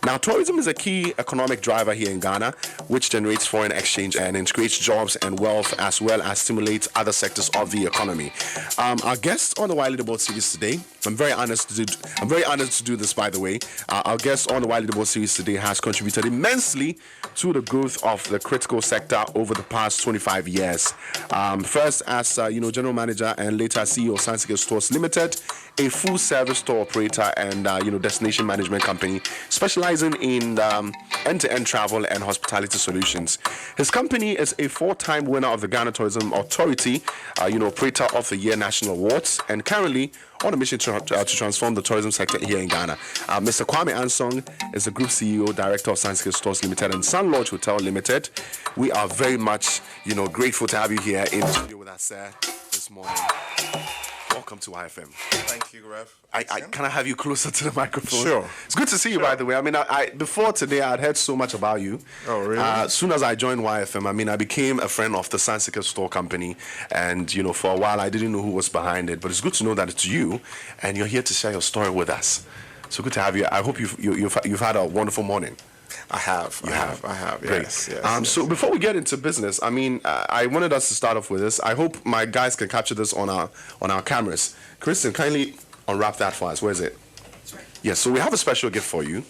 Now, tourism is a key economic driver here in Ghana, which generates foreign exchange earnings, creates jobs and wealth, as well as stimulates other sectors of the economy. Our guest on the Wiley the Boat series today, I'm very honored to do this, by the way. Our guest on the Wiley the Boat series today has contributed immensely to the growth of the critical sector over the past 25 years. First as general manager and later CEO of Sunseekers Tours Limited, a full-service tour operator and destination management company specializing in end-to-end travel and hospitality solutions. His company is a 4-time winner of the Ghana Tourism Authority, Operator of the Year National Awards, and currently on a mission to transform the tourism sector here in Ghana. Mr. Kwame Ansong is the Group CEO, Director of Sunseekers Tours Limited and Sun Lodge Hotel Limited. We are very much, grateful to have you here in the studio with us, sir, this morning. Welcome to IFM. Thank you, Rev. Can I have you closer to the microphone? Sure. It's good to see you, by the way. I mean, before today, I'd heard so much about you. Oh, really? As soon as I joined YFM, I became a friend of the Sunseekers Tour Company. And, for a while, I didn't know who was behind it. But it's good to know that it's you, and you're here to share your story with us. So good to have you. I hope you've had a wonderful morning. I have. Great. Yes. So before we get into business, I wanted us to start off with this. I hope my guys can capture this on our cameras. Kristen, kindly unwrap that for us. Where is it? That's right. Yes. So we have a special gift for you.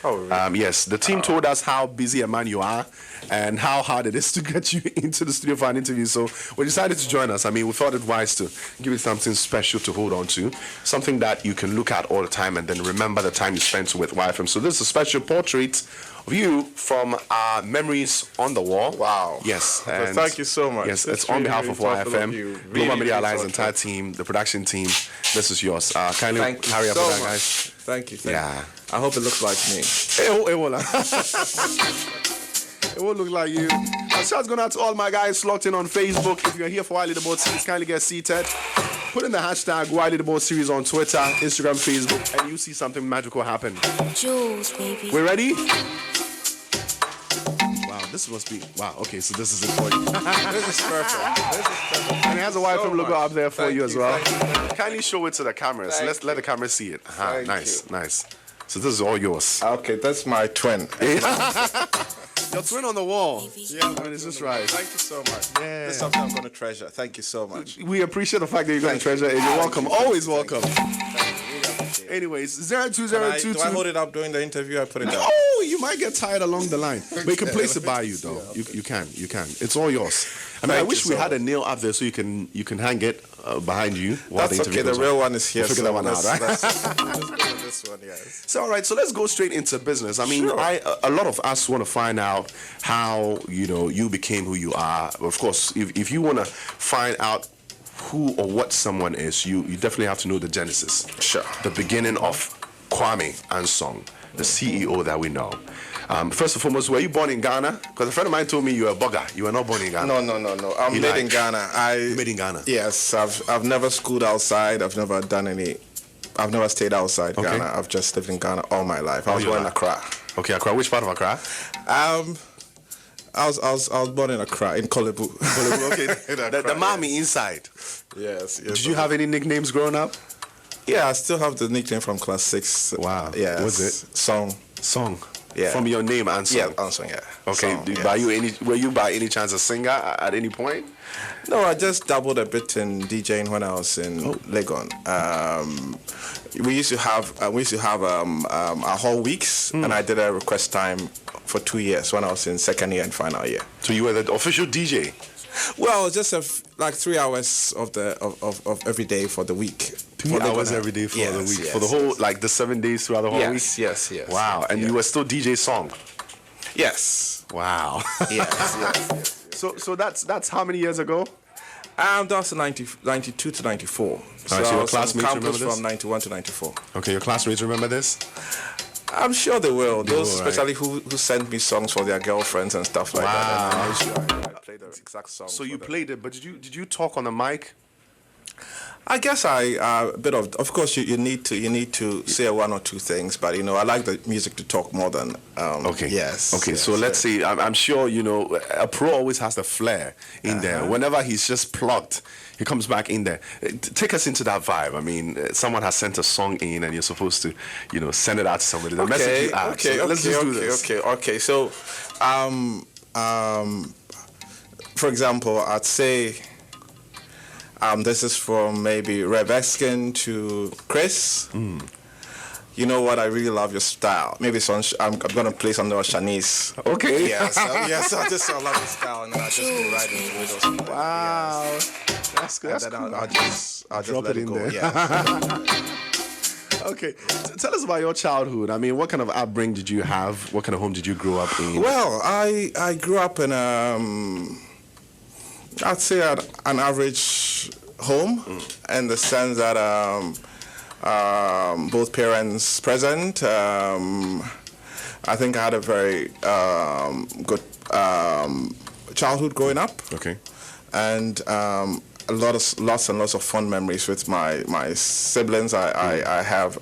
Oh, really? Yes. The team told us how busy a man you are and how hard it is to get you into the studio for an interview. So we decided to join us. We thought it wise to give you something special to hold on to, something that you can look at all the time and then remember the time you spent with YFM. So this is a special portrait of you from our memories on the wall. Wow. Yes. Well, thank you so much. Yes, it's on behalf of YFM, Global Media Alliance, entire team, the production team. This is yours. Kindly hurry up with that, guys. Thank you. Yeah. I hope it looks like me. It won't look like you. Shout's going out to all my guys locked in on Facebook. If you're here for Wiley the Boat series, kindly get seated. Put in the hashtag Wiley the Boat series on Twitter, Instagram, Facebook, and you see something magical happen. Jules, baby. We ready? Wow, this must be... Wow, okay, so this is it for you. This is perfect. And it has a YFM logo up there for Thank you as well. Thank you. Kindly show it to the cameras. Let the camera see it. Nice. So this is all yours. Okay, that's my twin. Your twin on the wall. Yeah, is this right? Thank you so much. Yeah. This is something I'm going to treasure. Thank you so much. We appreciate the fact that you're going to treasure it. You're welcome. Always welcome. Anyways, 02022. Do I hold it up during the interview? I put it down. Oh, you might get tired along the line. But you can place it by you, though. You can. It's all yours. I wish we had a nail up there so you can hang it behind you. That's okay. The real one is here. We'll figure that one out, right? Let's go with this one, yes. So, all right. So let's go straight into business. Sure. A lot of us want to find out how you became who you are. Of course, if you want to find out who or what someone is, you definitely have to know the genesis. Sure. The beginning of Kwame Ansong, the CEO that we know. First and foremost, were you born in Ghana? Because a friend of mine told me you were a bugger. You were not born in Ghana. No. I'm made in Ghana. You made in Ghana? Yes. I've never schooled outside. I've never stayed outside Ghana. I've just lived in Ghana all my life. I was born in Accra. Okay, Accra. Which part of Accra? I was born in Accra, in Kolebu. Okay. the mommy inside. Yes. Did you have any nicknames growing up? Yeah, I still have the nickname from class 6. Wow. Yeah. What's it? Song. Yeah. From your name, Ansong? Yeah, Ansong, yeah. Okay. Song, were you by any chance a singer at any point? No, I just dabbled a bit in DJing when I was in Legon. We used to have our whole weeks, and I did a request time for 2 years when I was in second year and final year. So you were the official DJ? Well, just 3 hours of every day for the week. 3 hours every day for the week, for the whole the 7 days throughout the whole week. Yes. Wow, and you were still DJ Song. Yes. Wow. Yes. So that's how many years ago? That was 92 to 94. So your classmates remember this? From 91 to 94. Okay, your classmates remember this? I'm sure they will. Those especially who sent me songs for their girlfriends and stuff like that. And I played the exact song. So you played it, but did you talk on the mic? I guess a bit of course you need to say one or two things, but I like the music to talk more than Okay. Yes. Okay. Yes, So let's see. I'm sure a pro always has the flair in there. Whenever he's just plugged, he comes back in there. Take us into that vibe. I mean, someone has sent a song in, and you're supposed to, send it out to somebody. The message you ask. Okay. So let's just do this. Okay. So, for example, I'd say. This is from maybe Rev Eskin to Chris. You know what? I really love your style. Maybe I'm going to play something with Shanice. Okay. Yes. I just love your style, and I just go right into it. Wow. Yes. That's good. And then I'll just Drop let it it in go. there. Yeah. Okay. Tell us about your childhood. I mean, what kind of upbringing did you have? What kind of home did you grow up in? Well, I grew up in I'd say an average home, in the sense that both parents present. I think I had a very good childhood growing up. Okay. And lots and lots of fond memories with my siblings. I have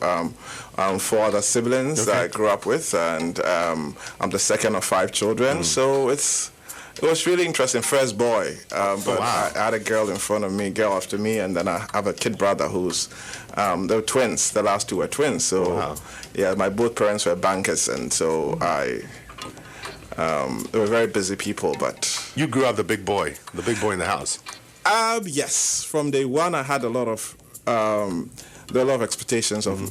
4 other siblings that I grew up with, and I'm the second of 5 children. So it was really interesting. First boy, but I had a girl in front of me, girl after me, and then I have a kid brother who's they were twins. The last 2 were twins. So yeah, my both parents were bankers, and so they were very busy people. But you grew up the big boy in the house. Yes, from day one I had a lot of there were a lot of expectations of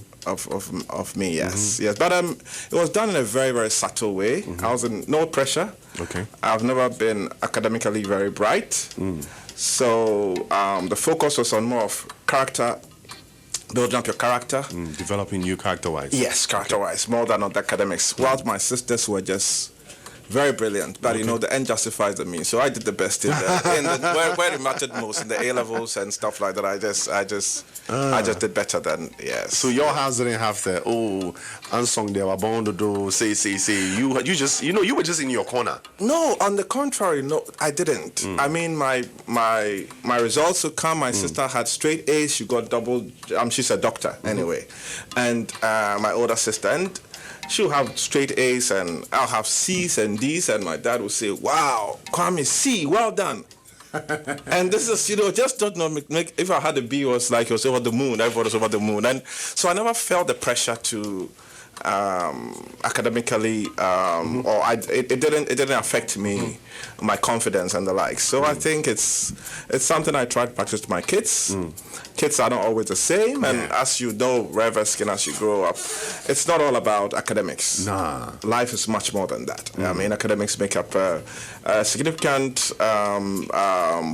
me. Yes, yes, but it was done in a very, very subtle way. I was in no pressure. Okay. I've never been academically very bright, so the focus was on more of character, building up your character, Developing you character-wise. Yes, character-wise, more than on the academics. Whilst my sisters were just very brilliant, but the end justifies the means. So I did the best in where it mattered most, in the A levels and stuff like that. I just did better than So your house didn't have the unsung they were born to do say. You just you were just in your corner. No, on the contrary, no, I didn't. I mean, my results would come. My sister had straight A's. She got double. She's a doctor anyway, and my older sister, and she'll have straight A's, and I'll have C's and D's, and my dad would say, "Wow, Kwame, C, well done." And this is, just don't know. If I had a B, it was like it was over the moon. Everybody was over the moon, and so I never felt the pressure to academically, or it didn't affect me, my confidence and the like. So I think it's something I try to practice to my kids. Kids are not always the same, and as you know, Rev Eskin, as you grow up, it's not all about academics. Nah. Life is much more than that. I mean, academics make up a significant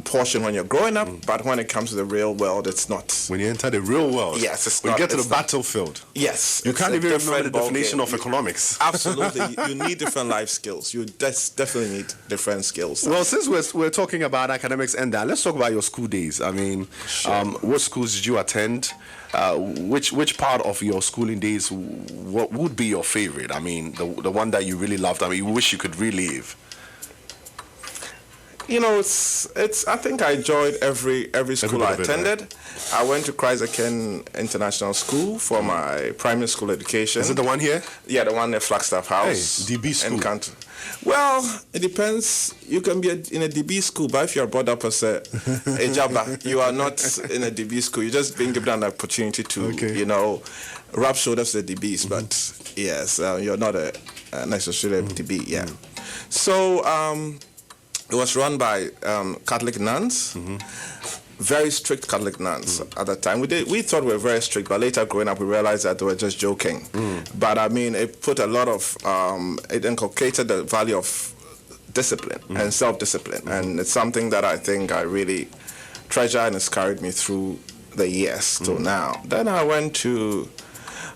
portion when you're growing up, but when it comes to the real world, it's not. When you enter the real world, yes, it's when not. you get to the battlefield, yes, you can't even remember the definition of economics. Absolutely, you need different life skills. You definitely need different skills. Well, since we're talking about academics and that, let's talk about your school days. I mean, what schools did you attend? Which part of your schooling days what would be your favorite? I mean, the one that you really loved. I mean, you wish you could relive. It's. I think I enjoyed every school I attended. Right? I went to Christ the King International School for my primary school education. Is it the one here? Yeah, the one at Flagstaff House. Hey, DB school. Well, it depends. You can be in a DB school, but if you're brought up as a Jabba, you are not in a DB school. You're just being given an opportunity to, rub shoulders with the DBs. But yes, you're not necessarily a DB. Yeah. So. It was run by Catholic nuns, very strict Catholic nuns at that time. We thought we were very strict, but later growing up, we realized that they were just joking. But I mean, it put a lot of, it inculcated the value of discipline and self-discipline, and it's something that I think I really treasure, and it's carried me through the years till now. Then I went to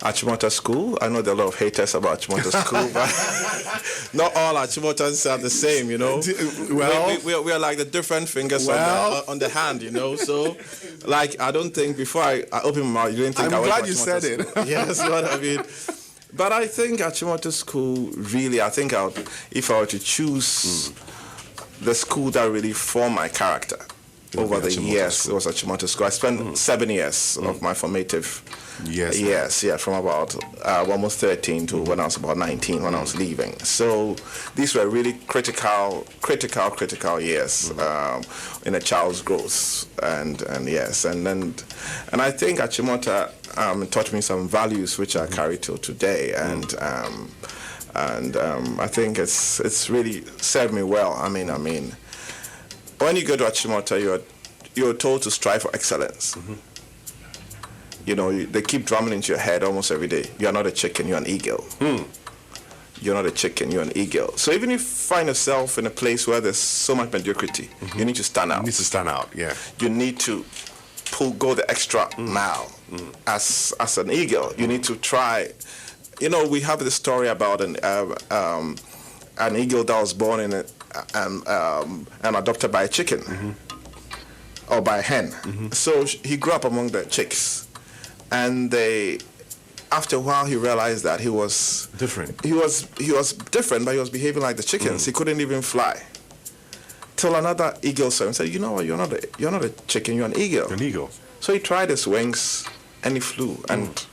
Achimota School. I know there are a lot of haters about Achimota School, but not all Achimotas are the same, Well, we are like the different fingers on the hand, So, like, I don't think before I open my mouth, you didn't think I'm I glad you said it. Yes, what I mean. But I think Achimota School really, if I were to choose the school that really formed my character, over the Achimota years. School. It was Achimota School. I spent 7 years of my formative years, from about almost 13 to when I was about 19 when I was leaving. So these were really critical years in a child's growth, and yes, and I think Achimota taught me some values which I carry till today, and I think it's really served me well. I mean, when you go to Achimota, you're told to strive for excellence. You know, they keep drumming into your head almost every day. You're not a chicken, you're an eagle. You're not a chicken, you're an eagle. So even if you find yourself in a place where there's so much mediocrity, you need to stand out. You need to stand out, yeah. You need to go the extra mile. As an eagle, you need to try. You know, we have this story about an eagle that was born in and adopted by a chicken or by a hen. So he grew up among the chicks, and after a while he realized that he was different. He was different, but he was behaving like the chickens. He couldn't even fly. Till another eagle saw him and said, "You know what? You're not a chicken. You're an eagle." An eagle. So he tried his wings and he flew, and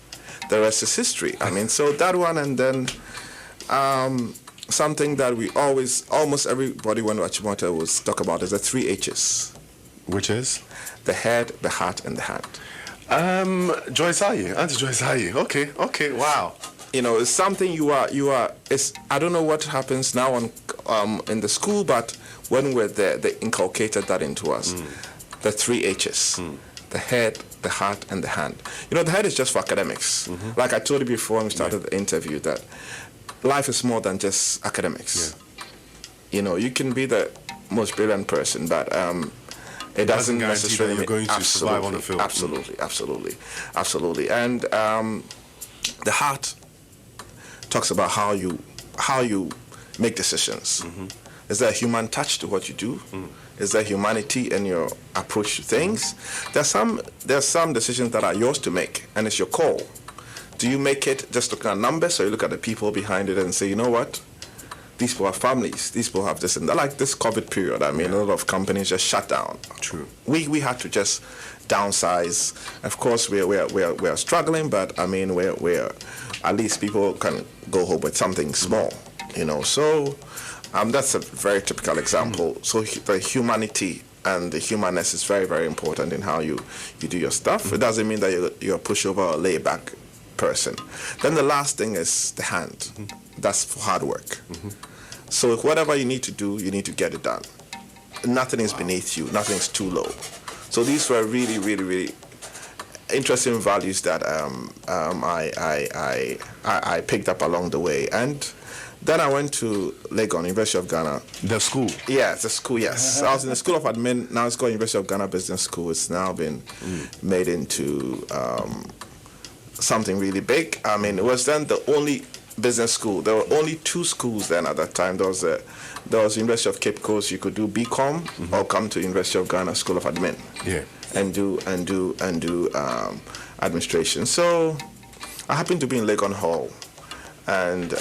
the rest is history. I mean, so that one, and then something that we almost everybody when Achimota will talk about is the 3 H's. Which is? The head, the heart, and the hand. Joyce Aye, Auntie Joyce Aye. Okay, wow. You know, it's something you are. It's, I don't know what happens now in the school, but when we're there, they inculcated that into us. The 3 H's. The head, the heart, and the hand. You know, the head is just for academics. Like I told you before when we started the interview, that life is more than just academics. You know, you can be the most brilliant person, but it doesn't necessarily mean you're going to survive on the field. Absolutely. And the heart talks about how you make decisions. Is there a human touch to what you do? Is there humanity in your approach to things? There's some decisions that are yours to make, and it's your call. Do you make it just looking at numbers, or you look at the people behind it and say, you know what? These people have families. These people have this and that. Like this COVID period, I mean, a lot of companies just shut down. True. We had to just downsize. Of course, we are struggling, but I mean, we're at least people can go home with something small, you know. So that's a very typical example. So the humanity and the humanness is very, very important in how you do your stuff. It doesn't mean that you're a pushover or laid-back person. Then the last thing is the hand. That's for hard work. So whatever you need to do, you need to get it done. Nothing is beneath you. Nothing is too low. So these were really, really, really interesting values that I picked up along the way. And then I went to Legon, University of Ghana. The school? Yeah, the school, yes. I was in the School of Admin. Now it's called University of Ghana Business School. It's now been made into something really big. I mean, it was then the only business school. There were only 2 schools then at that time. There was University of Cape Coast. You could do BCom or come to University of Ghana School of Admin. Yeah. And do administration. So I happened to be in Legon Hall, and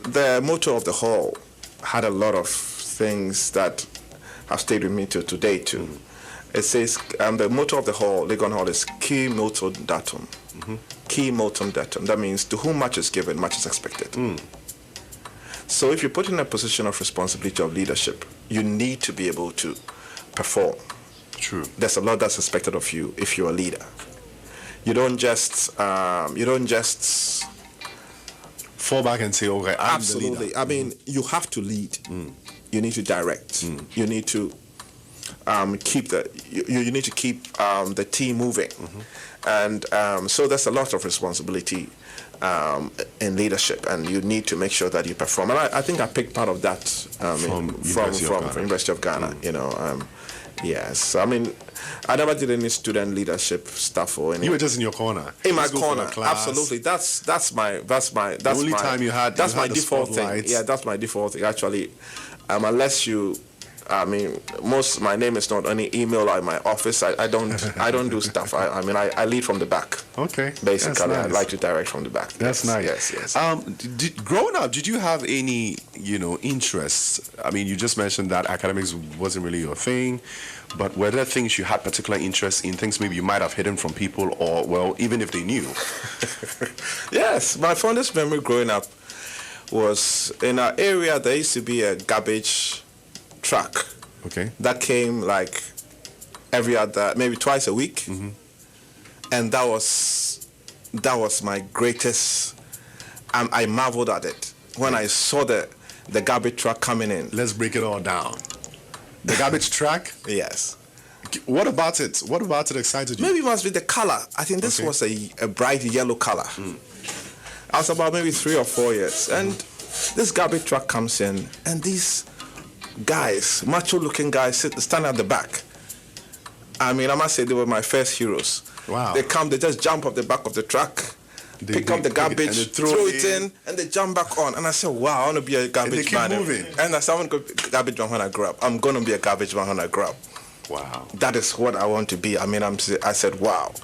the motto of the hall had a lot of things that have stayed with me till today too. It says the motto of the hall, Legon Hall, is "Qui multum datum." Qui multum datum. That means to whom much is given, much is expected. So if you're put in a position of responsibility of leadership, you need to be able to perform. True. There's a lot that's expected of you if you're a leader. You don't just fall back and say, okay, I'm the leader. Absolutely. I mean, you have to lead. You need to direct. You need to keep the team moving. And so there's a lot of responsibility in leadership, and you need to make sure that you perform. And I think I picked part of that from University of Ghana. You know, yes. I mean, I never did any student leadership stuff or anything. You were just in your corner. In my corner, absolutely. That's the only time you had that's you my had default thing. spotlights. Yeah, that's my default thing. Actually, unless you I mean, my name is not on the email or in my office. I don't do stuff. I lead from the back. Okay. Basically, That's nice. I like to direct from the back. That's nice. Yes. Growing up, did you have any, interests? I mean, you just mentioned that academics wasn't really your thing, but were there things you had particular interest in, things maybe you might have hidden from people, or, well, even if they knew? Yes, my fondest memory growing up was in our area. There used to be a garbage truck. Okay. That came like maybe twice a week, and that was my greatest. I marveled at it when I saw the garbage truck coming in. Let's break it all down. The garbage truck. Yes. What about it? What about it excited you? Maybe it must be the color. I think this was a bright yellow color. I was about maybe 3 or 4 years, and this garbage truck comes in, and these guys, macho-looking guys, stand at the back. I mean, I must say they were my first heroes. Wow. They just jump off the back of the truck, pick up the garbage, and throw it in, and they jump back on. And I said, wow, I want to be a garbage man. And they keep moving. And I said, I want to be a garbage man when I grow up. I'm going to be a garbage man when I grow up. Wow. That is what I want to be. I mean, I said, wow.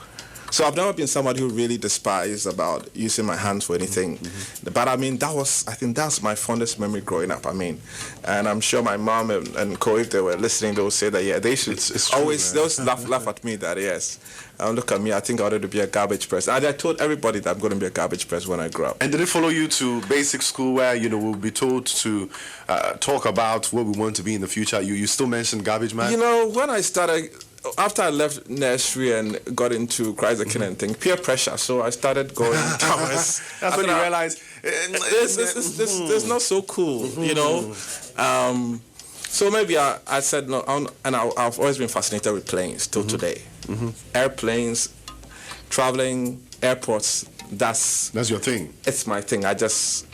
So I've never been somebody who really despised about using my hands for anything. But I mean, I think that's my fondest memory growing up. I mean, and I'm sure my mom and Co, if they were listening, they would say that, yeah, they should it's always, true, they'll laugh at me that, yes. Look at me, I think I wanted to be a garbage person. And I told everybody that I'm going to be a garbage person when I grow up. And did it follow you to basic school where, we'll be told to talk about what we want to be in the future? You still mentioned garbage man? When I started, after I left nursery and got into Christ the King and thing, peer pressure. So I started going towards. That's when you realized this not so cool, So maybe I said no, and I've always been fascinated with planes till today. Airplanes, traveling, airports. That's your thing. It's my thing. I just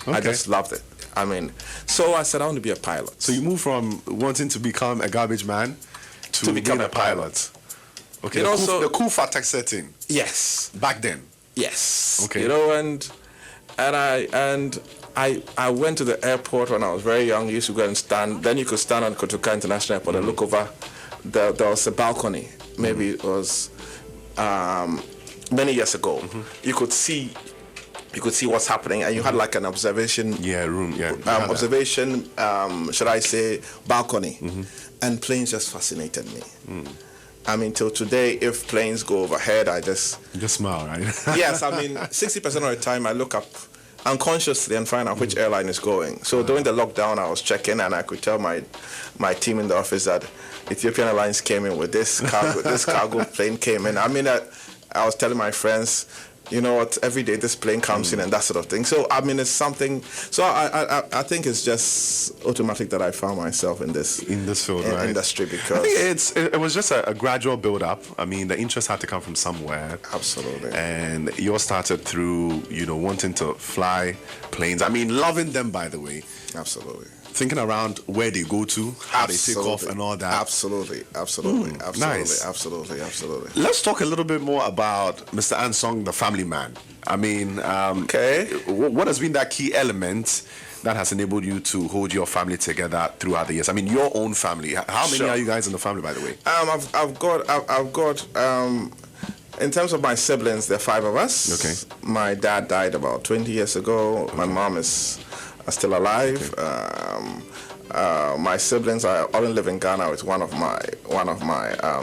loved it. I mean, so I said I want to be a pilot. So you moved from wanting to become a garbage man to become a pilot. Okay, the cool Fatex setting. Yes. Back then. Yes. Okay. I went to the airport when I was very young. You used to go and stand. Then you could stand on Kotoka International Airport and look over. There was a balcony. Maybe it was many years ago. You could see what's happening, and you had like an observation room. Observation. Should I say balcony? And planes just fascinated me. I mean, till today, if planes go overhead, I just smile, right? Yes, I mean, 60% of the time I look up unconsciously and find out which airline is going. So during the lockdown, I was checking, and I could tell my team in the office that Ethiopian Airlines came in with this cargo plane came in. I mean, I was telling my friends, you know what, every day this plane comes in and that sort of thing. So, I mean, it's something, so I think it's just automatic that I found myself in this field, right? Industry, because I think it was just a gradual build-up. I mean, the interest had to come from somewhere. Absolutely. And yours started through, wanting to fly planes. I mean, loving them, by the way. Absolutely. Thinking around where they go to, how they take off and all that. Absolutely. Nice. Absolutely. Let's talk a little bit more about Mr. Ansong, the family man. I mean, what has been that key element that has enabled you to hold your family together throughout the years? I mean, your own family. How many are you guys in the family, by the way? I've got in terms of my siblings, there are 5 of us. Okay. My dad died about 20 years ago. Okay. My mom is still alive. Okay. My siblings, I only live in Ghana with one of my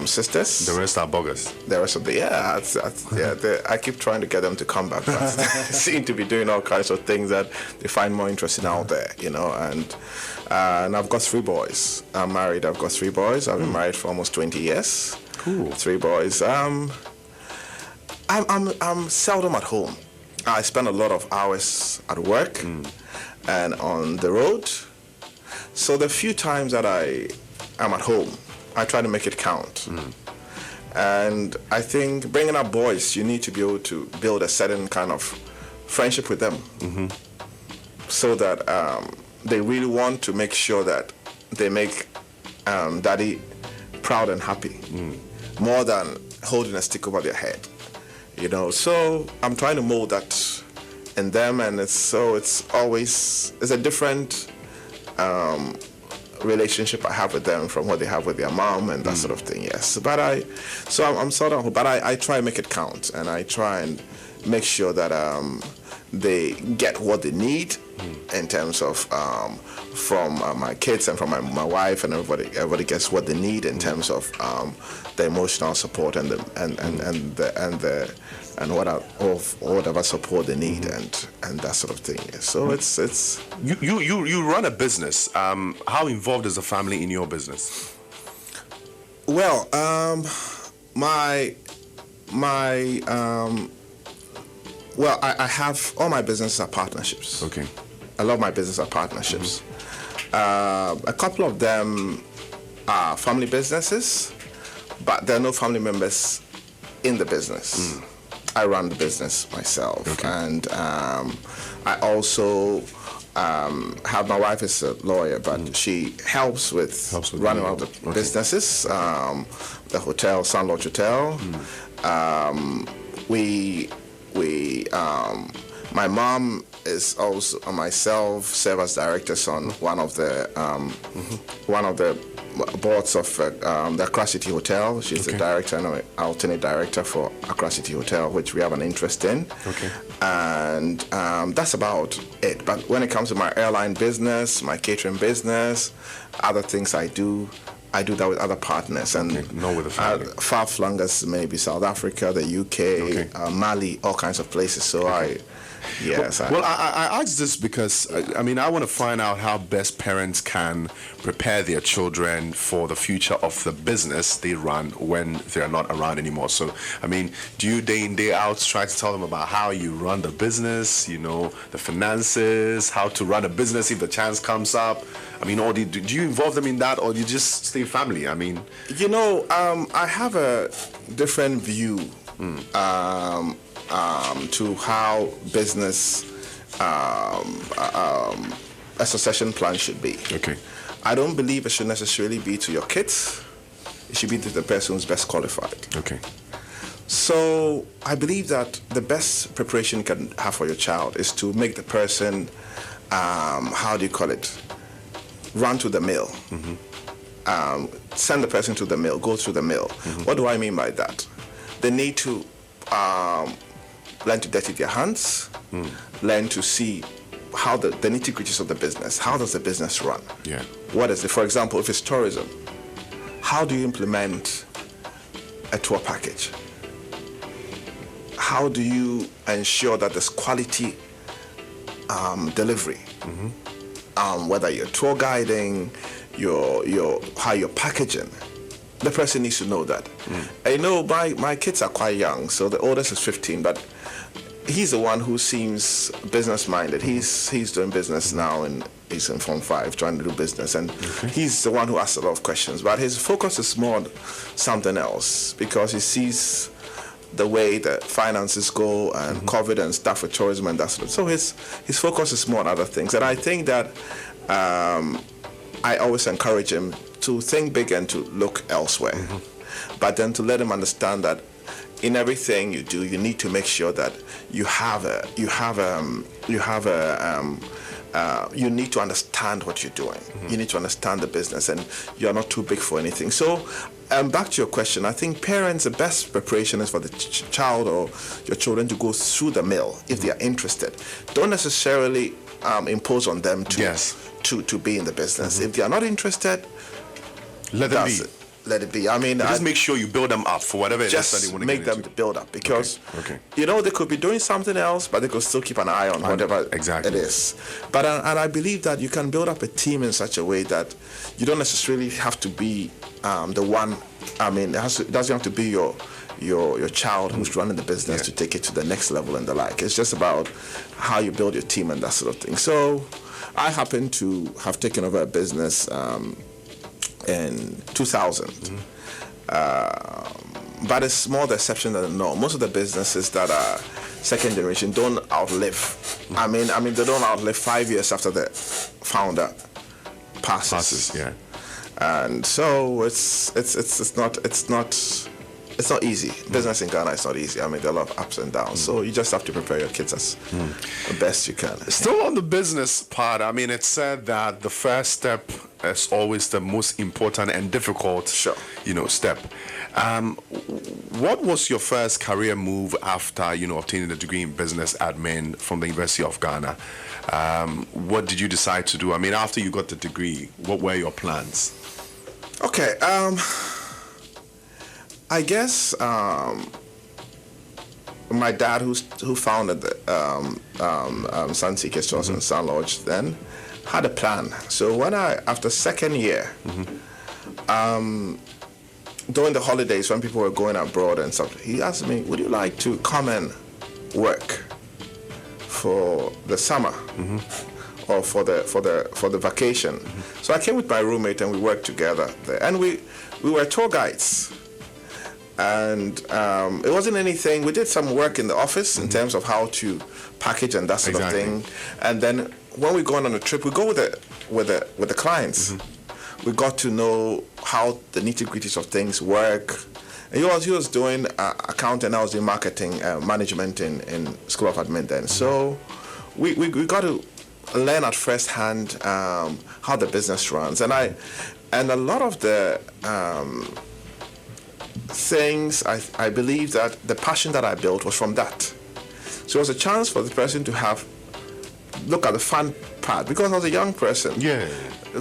sisters. The rest are bogus. The rest of I keep trying to get them to come back, but they seem to be doing all kinds of things that they find more interesting out there, And I've got 3 boys. I'm married. I've got 3 boys. I've been married for almost 20 years. Cool. 3 boys. I'm seldom at home. I spend a lot of hours at work and on the road. So the few times that I am at home, I try to make it count. And I think bringing up boys, you need to be able to build a certain kind of friendship with them, so that they really want to make sure that they make daddy proud and happy, more than holding a stick over their head. So I'm trying to mold that in them, and it's a different relationship I have with them from what they have with their mom and that sort of thing. Yes, but I'm sort of, but I try and make it count, and I try and make sure that they get what they need in terms of from my kids and from my wife, and everybody gets what they need in terms of the emotional support and whatever support they need and that sort of thing. So it's you run a business. How involved is the family in your business? Well, I have all my businesses are partnerships. Okay. A lot of my business are partnerships. A couple of them are family businesses, but there are no family members in the business. I run the business myself, and I also have, my wife is a lawyer, but she helps with running all the businesses. The hotel, Sun Lodge Hotel. My mom is also, myself, serve as directors on one of the boards of the Accra City Hotel. She's the director and alternate director for Accra City Hotel, which we have an interest in. And that's about it. But when it comes to my airline business, my catering business, other things I do that with other partners, and not with the family. Far-flung as maybe South Africa, the UK, Mali, all kinds of places. So I asked this because I want to find out how best parents can prepare their children for the future of the business they run when they're not around anymore. So do you day in, day out try to tell them about how you run the business, the finances, how to run a business if the chance comes up? Or do you involve them in that, or you just stay family? I have a different view to how business a succession plan should be. I don't believe it should necessarily be to your kids. It should be to the person who's best qualified. So I believe that the best preparation you can have for your child is to make the person, run to the mill. Send the person to the mill, go through the mill. What do I mean by that? They need to learn to dirty their hands, learn to see how the nitty-gritties of the business. How does the business run? What is it? For example, if it's tourism, how do you implement a tour package? How do you ensure that there's quality delivery? Whether you're tour guiding, how you're packaging, the person needs to know that. My kids are quite young, so the oldest is 15, but he's the one who seems business-minded. He's doing business now, and he's in Form 5 trying to do business, and he's the one who asks a lot of questions, but his focus is more on something else, because he sees the way the finances go and COVID and stuff with tourism and that sort of. So his focus is more on other things, and I think that I always encourage him to think big and to look elsewhere, but then to let him understand that in everything you do, you need to make sure that you need to understand what you're doing. You need to understand the business, and you're not too big for anything. So back to your question, I think parents, the best preparation is for the child or your children to go through the mill if they are interested. Don't necessarily impose on them to be in the business. If they are not interested, let them be. Let it be. Just make sure you build them up for whatever it is that they want to make them build up, because they could be doing something else, but they could still keep an eye on whatever it is. But and I believe that you can build up a team in such a way that you don't necessarily have to be the one. It doesn't have to be your child who's running the business to take it to the next level and the like. It's just about how you build your team and that sort of thing. So I happen to have taken over a business in 2000. But it's more the exception than the norm. Most of the businesses that are second generation don't outlive. They don't outlive 5 years after the founder passes. And so it's not easy. Business in Ghana is not easy. There are a lot of ups and downs. So you just have to prepare your kids as the best you can. Still on the business part, it's said that the first step is always the most important and difficult, Sure. Step. What was your first career move after, obtaining a degree in business admin from the University of Ghana? What did you decide to do? I mean, after you got the degree, what were your plans? Okay. I guess my dad, who founded the Sunseekers Tours and Sun Lodge, then had a plan. So after second year, during the holidays when people were going abroad and stuff, he asked me, "Would you like to come and work for the summer or for the vacation?" So I came with my roommate and we worked together there, and we were tour guides. And it wasn't anything. We did some work in the office in terms of how to package and that sort of thing. And then when we go on a trip, we go with the clients. We got to know how the nitty-gritties of things work. And he was doing accounting, I was doing marketing management in School of Admin then. So we got to learn at first hand how the business runs. And a lot of the things, I believe that the passion that I built was from that. So it was a chance for the person to look at the fun part, because I was a young person. Yeah.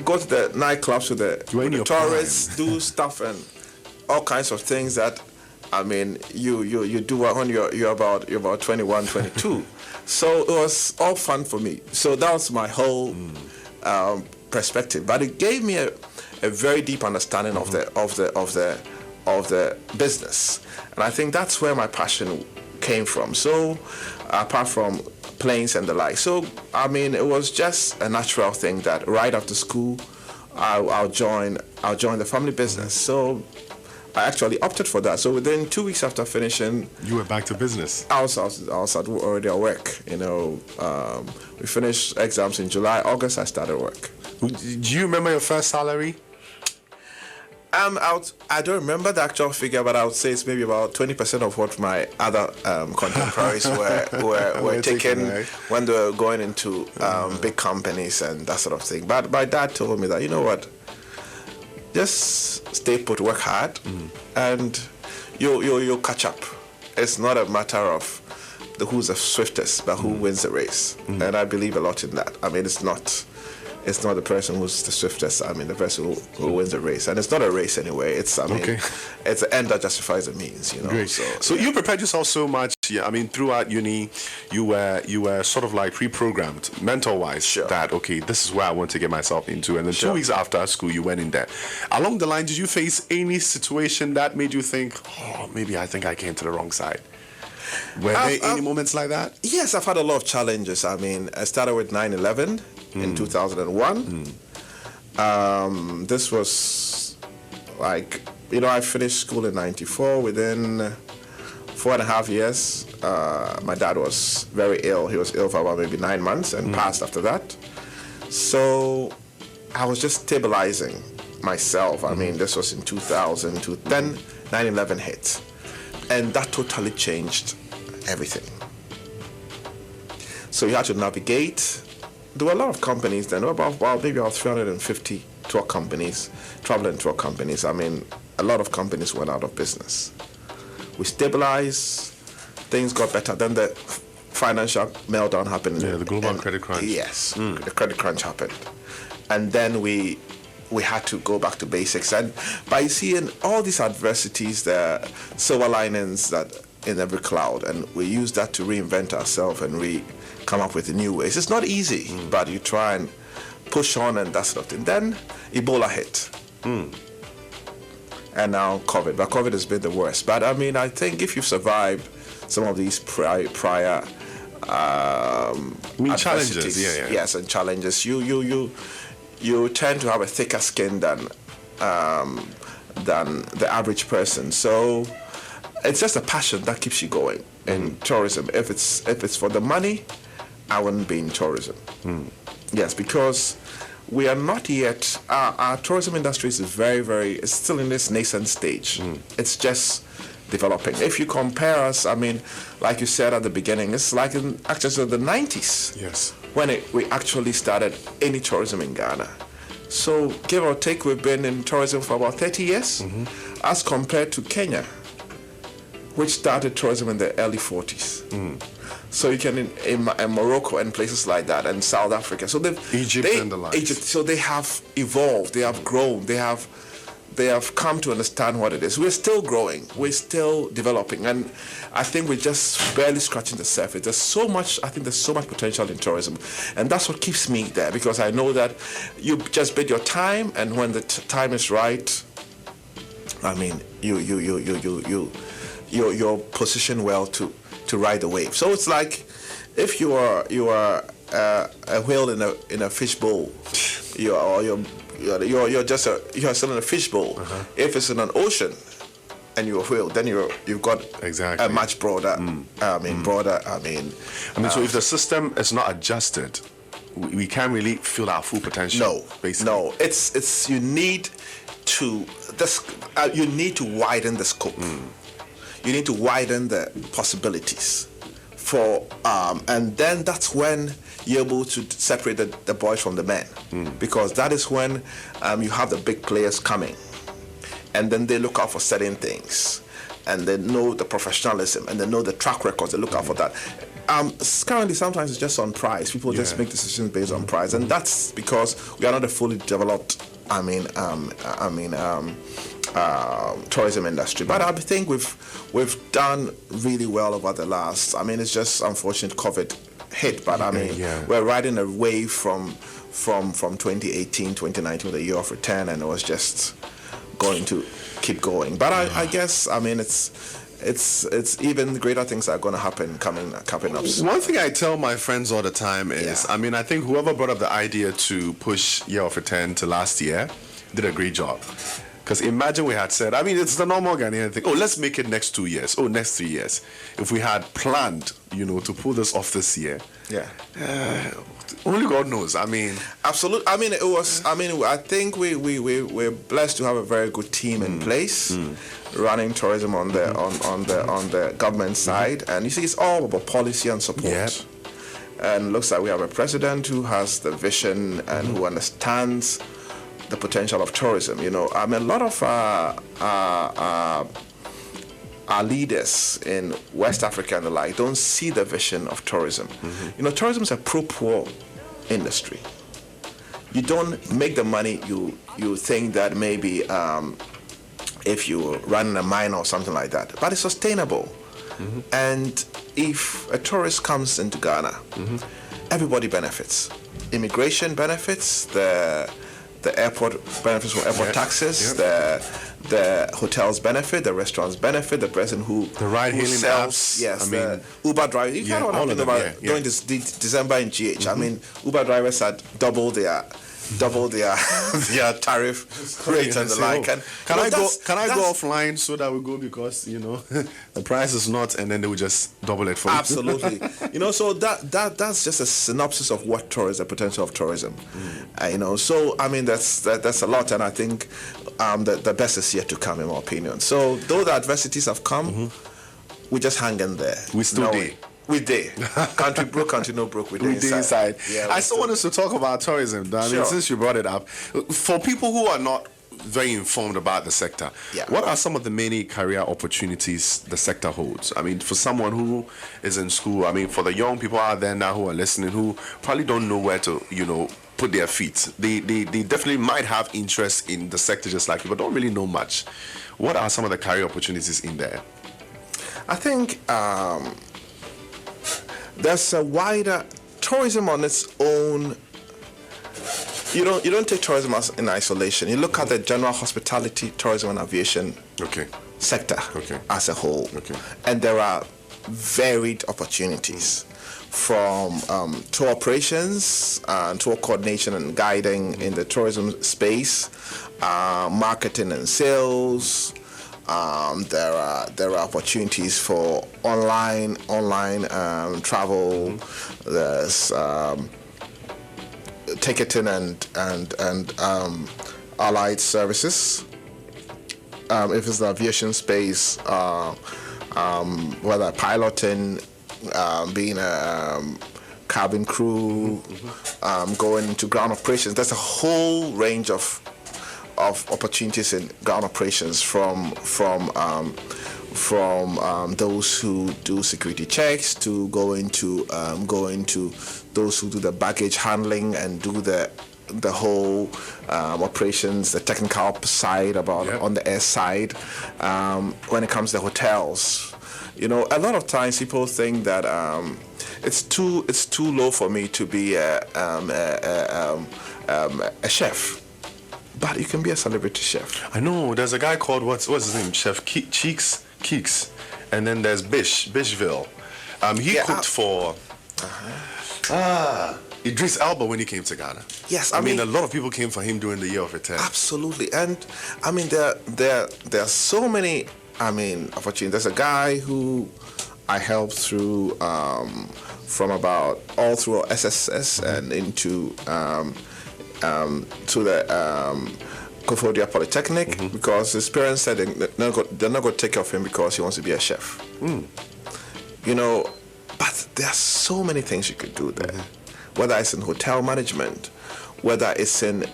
Go to the nightclubs with the tourists, do stuff and all kinds of things that, I mean, you do when you're about 21, 22. So it was all fun for me. So that was my whole perspective. But it gave me a very deep understanding of the business, and I think that's where my passion came from. So apart from planes and the like, so I mean, it was just a natural thing that right after school I'll join the family business. So I actually opted for that. So within 2 weeks after finishing, you were back to business. I was already at work. We finished exams in July. August I started work. Do you remember your first salary? I don't remember the actual figure, but I would say it's maybe about 20% of what my other contemporaries were taking, right, when they were going into big companies and that sort of thing. But my dad told me that, you know what, just stay put, work hard, and you'll catch up. It's not a matter of who's the swiftest, but who wins the race. And I believe a lot in that. I mean, it's not the person who's the swiftest. I mean, the person who wins the race. And it's not a race anyway. It's it's the end that justifies the means, Great. So you prepared yourself so much. Yeah, I mean, throughout uni, you were sort of like pre-programmed, mental-wise, that, okay, this is where I want to get myself into. And then 2 weeks after school, you went in there. Along the line, did you face any situation that made you think, oh, maybe I think I came to the wrong side? Were there any moments like that? Yes, I've had a lot of challenges. I mean, I started with 9/11 in 2001. This was like, I finished school in 94. Within 4.5 years, my dad was very ill. He was ill for about maybe 9 months and passed after that. So I was just stabilizing myself. I mean, this was in 2002. Then 9/11 hit. And that totally changed everything. So you had to navigate. There were a lot of companies then, maybe about 350 travel tour companies. I mean, a lot of companies went out of business. We stabilized, things got better. Then the financial meltdown happened. Yeah, the global credit crunch. Yes, the credit crunch happened. And then we had to go back to basics. And by seeing all these adversities, there are silver linings that in every cloud, and we use that to reinvent ourselves and come up with new ways. It's not easy, but you try and push on and that sort of thing. Then Ebola hit. And now COVID. But COVID has been the worst. But I mean, I think if you've survived some of these prior challenges, yes, and challenges, you tend to have a thicker skin than the average person. So it's just a passion that keeps you going in tourism. If it's for the money, I wouldn't be in tourism. Yes, because we are not yet. Our tourism industry is it's still in this nascent stage. It's just developing. If you compare us, I mean, like you said at the beginning, it's like in actually the 90s. Yes. When we actually started any tourism in Ghana. So give or take, we've been in tourism for about 30 years, as compared to Kenya, which started tourism in the early 40s. So you can in Morocco and places like that, and South Africa. So Egypt and the likes. Egypt. So they have evolved, they have grown, they have come to understand what it is. We're still growing, we're still developing, and I think we're just barely scratching the surface. There's so much potential in tourism, and that's what keeps me there, because I know that you just bid your time, and when the time is right, I mean, you're positioned well to ride the wave. So it's like if you are a whale in a fishbowl, you're still in a fishbowl. If it's in an ocean and you're a whale, then you've got a much broader. So if the system is not adjusted, we can't really feel our full potential. No, basically. no. It's you need to widen the scope. You need to widen the possibilities and then that's when you're able to separate the boys from the men, because that is when you have the big players coming, and then they look out for certain things, and they know the professionalism, and they know the track records. They look out for that. Currently, sometimes it's just on price. People just make decisions based on price, and that's because we are not a fully developed tourism industry. But I think we've done really well over the last. I mean, it's just unfortunate COVID hit, but I mean, we're riding a wave from 2018, 2019, the year of return, and it was just going to keep going. But I guess, I mean, it's even greater things are going to happen coming up soon. One thing I tell my friends all the time is, I mean, I think whoever brought up the idea to push year of return to last year did a great job. Because imagine we had said, I mean, it's the normal Ghanaian thing. Oh, let's make it next 2 years. Oh, next 3 years. If we had planned, to pull this off this year. Only God knows. I mean, absolutely. I mean, it was. I mean, I think we're blessed to have a very good team in place, running tourism on the government side, and you see, it's all about policy and support. And it looks like we have a president who has the vision and who understands the potential of tourism. I mean, a lot of our leaders in West Africa and the like don't see the vision of tourism. Tourism is a pro-poor industry. You don't make the money you think that maybe if you run a mine or something like that, but it's sustainable. And if a tourist comes into Ghana, everybody benefits. Immigration benefits, the airport benefits from airport taxes, the hotels benefit, the restaurants benefit, the person who ride-hailing sells, apps, the Uber driver. You know what happened during this December in GH. I mean, Uber drivers had double their tariff rates and the like. Can I go offline so that we go, because the price is not, and then they will just double it for you. Absolutely. So that's just a synopsis of what the potential of tourism. So I mean, that's a lot, and I think the best is yet to come, in my opinion. So though the adversities have come, we just hang in there. We still do. We did. Country broke, country no broke. We did inside. I still want us to talk about tourism. I mean, since you brought it up, for people who are not very informed about the sector, what are some of the many career opportunities the sector holds? I mean, for someone who is in school, I mean, for the young people out there now who are listening, who probably don't know where to, put their feet. They definitely might have interest in the sector just like you, but don't really know much. What are some of the career opportunities in there? I think there's a wider tourism on its own. You don't take tourism in isolation. You look at the general hospitality, tourism, and aviation sector as a whole, and there are varied opportunities from tour operations, tour coordination and guiding in the tourism space, marketing and sales. There are opportunities for online travel. There's ticketing and allied services. If it's the aviation space, whether piloting, being a cabin crew, going into ground operations. There's a whole range of opportunities in ground operations from those who do security checks to go into those who do the baggage handling and do the whole operations, the technical side on the air side. When it comes to hotels, a lot of times people think that it's too low for me to be a chef. But you can be a celebrity chef. I know. There's a guy called what's his name? Chef Keeks, and then there's Bishville. He cooked for Idris Elba when he came to Ghana. Yes, I mean a lot of people came for him during the year of return. Absolutely, and I mean there are so many opportunities. There's a guy who I helped through from about all through SSS and into to the Kofodia Polytechnic because his parents said they're not going to take care of him because he wants to be a chef. But there are so many things you could do there. Whether it's in hotel management, whether it's in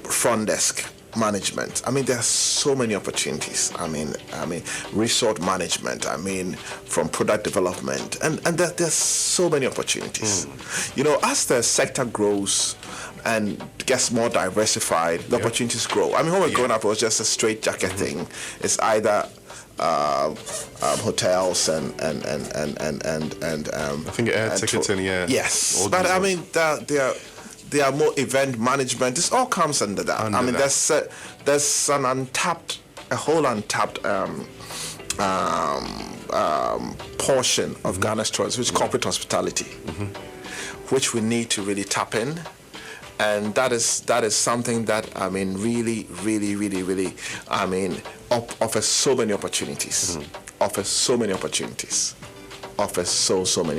front desk management. I mean, there are so many opportunities. I mean, resort management. I mean, from product development, and there's so many opportunities. As the sector grows and gets more diversified, the opportunities grow. I mean, when we were growing up, it was just a straight jacket thing. It's either hotels and I think air ticketing, yes, but I mean there are more event management. This all comes under that. There's a whole untapped portion of Ghana's tourism, which is corporate hospitality, which we need to really tap in. And that is something that really offers so many opportunities. Offers so mmany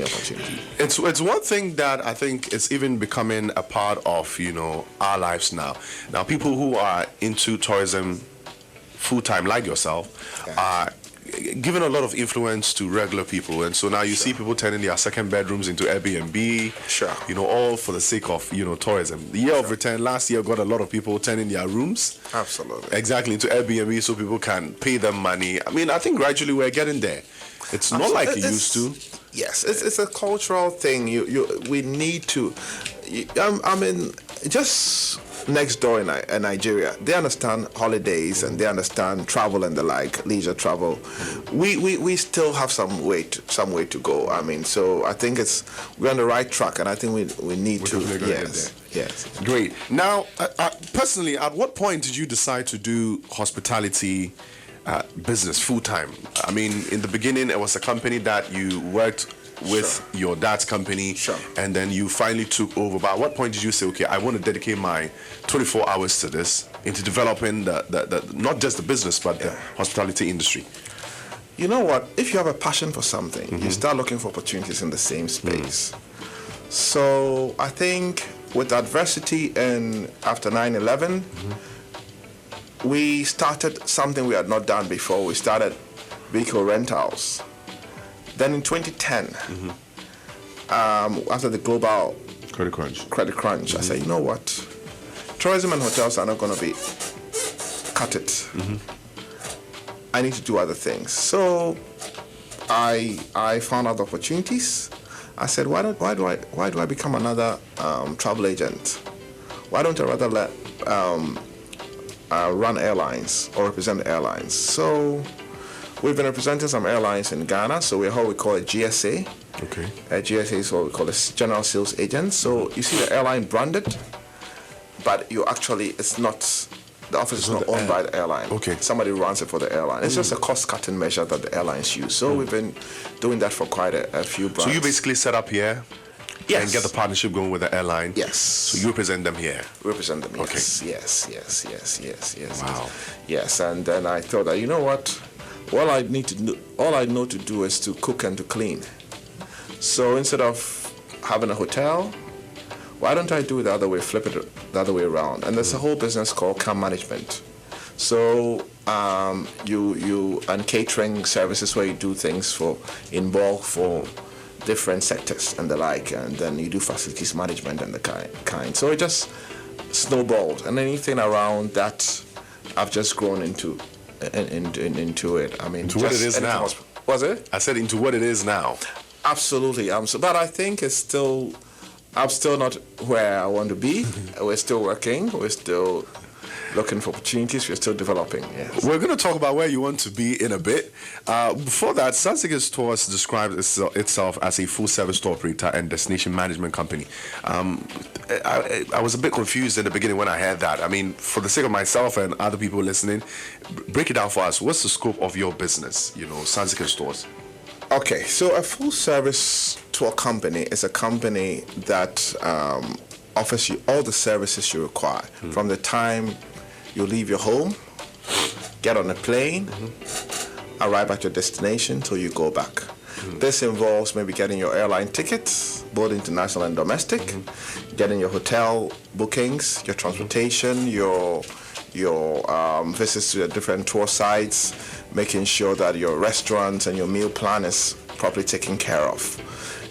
opportunities. It's one thing that I think is even becoming a part of our lives now. Now people who are into tourism full time like yourself are giving a lot of influence to regular people, and so now you see people turning their second bedrooms into Airbnb. All for the sake of tourism. The year of return last year got a lot of people turning their rooms exactly into Airbnb so people can pay them money. I mean, I think gradually we're getting there. It's not like it used to. Yes, it's a cultural thing. We need to. Just next door in Nigeria, they understand holidays and they understand travel and the like, leisure travel. We still have some way to go. I mean, so I think we're on the right track, and I think we need to. Yes. Great. Now, personally, at what point did you decide to do hospitality business full time? I mean, in the beginning, it was a company that you worked with your dad's company, and then you finally took over. But at what point did you say, okay, I want to dedicate my 24 hours to this, into developing the not just the business, but the hospitality industry? You know what? If you have a passion for something, you start looking for opportunities in the same space. So I think with adversity and after 9/11, we started something we had not done before. We started vehicle rentals. Then in 2010, after the global credit crunch, I said, you know what? Tourism and hotels are not going to be cut it. I need to do other things. So I found other opportunities. I said, why do I become another travel agent? Why don't I rather run airlines or represent airlines? So we've been representing some airlines in Ghana, so we're what we call a GSA. Okay. A GSA is what we call a general sales agent. So you see the airline branded, but the office is not owned by the airline. Okay. Somebody runs it for the airline. It's just a cost-cutting measure that the airlines use. So we've been doing that for quite a few brands. So you basically set up here and get the partnership going with the airline. Yes. So you represent them here. Represent them. Okay. Yes. Wow. Yes, and then I thought that, you know what? All I know to do is to cook and to clean. So instead of having a hotel, why don't I do it the other way, flip it the other way around? And there's a whole business called camp management. So you and catering services where you do things for in bulk for different sectors and the like, and then you do facilities management and the kind. So it just snowballed, and anything around that, I've just grown into it. I mean, into what it is now. Was it? I said into what it is now. Absolutely. But I think I'm still not where I want to be. We're still working. We're still looking for opportunities. We're still developing. Yes. We're going to talk about where you want to be in a bit. Before that, Sunseekers Tours describes itself as a full-service tour operator and destination management company. I was a bit confused in the beginning when I heard that. I mean, for the sake of myself and other people listening, break it down for us. What's the scope of your business, Sunseekers Tours? Okay, so a full-service tour company is a company that offers you all the services you require from the time you leave your home, get on a plane, arrive at your destination till you go back. This involves maybe getting your airline tickets, both international and domestic, getting your hotel bookings, your transportation, your visits to the different tour sites, making sure that your restaurants and your meal plan is properly taken care of.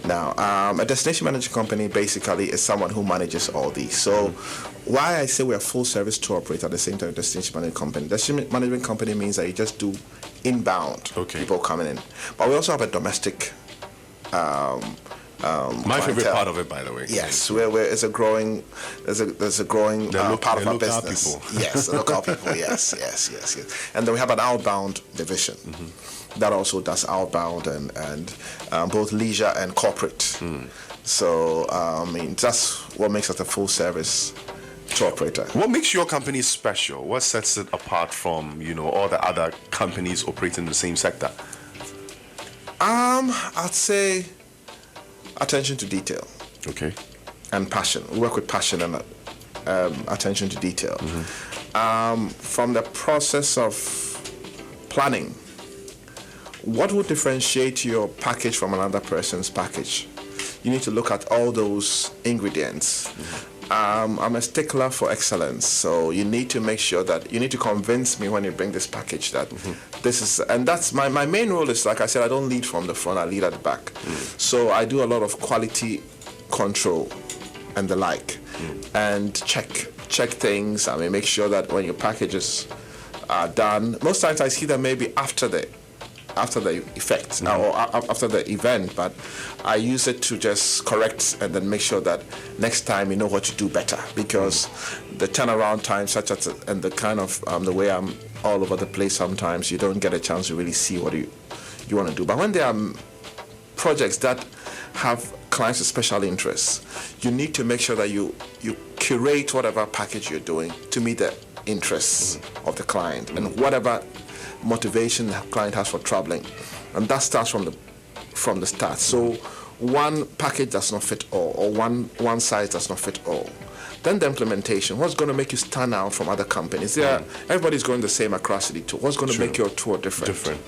Now, a destination management company basically is someone who manages all these. So why I say we're a full-service tour operator at the same time destination management company. Destination management company means that you just do inbound people coming in. But we also have a domestic my favorite part of it, by the way. Yes, where it's a growing, there's a growing part of our business. People. Yes, the local people. Yes. And then we have an outbound division that also does outbound and both leisure and corporate. So I mean, that's what makes us a full service tour operator. What makes your company special? What sets it apart from all the other companies operating in the same sector? I'd say attention to detail. Okay. And passion. We work with passion and attention to detail. From the process of planning, what would differentiate your package from another person's package? You need to look at all those ingredients. I'm a stickler for excellence, so you need to make sure that you need to convince me when you bring this package that this is, and that's my main role is, like I said, I don't lead from the front, I lead at the back. So I do a lot of quality control and the like, and check things. I mean, make sure that when your packages are done, most times I see them maybe after the effect or after the event, but I use it to just correct and then make sure that next time you know what to do better, because the turnaround time, such as and the kind of the way I'm all over the place, sometimes you don't get a chance to really see what you want to do. But when there are projects that have clients with special interests, you need to make sure that you curate whatever package you're doing to meet the interests of the client and whatever motivation the client has for traveling, and that starts from the start. So one package does not fit all, or one size does not fit all. Then the implementation. What's going to make you stand out from other companies? Everybody's going the same across the tour. What's going to make your tour different?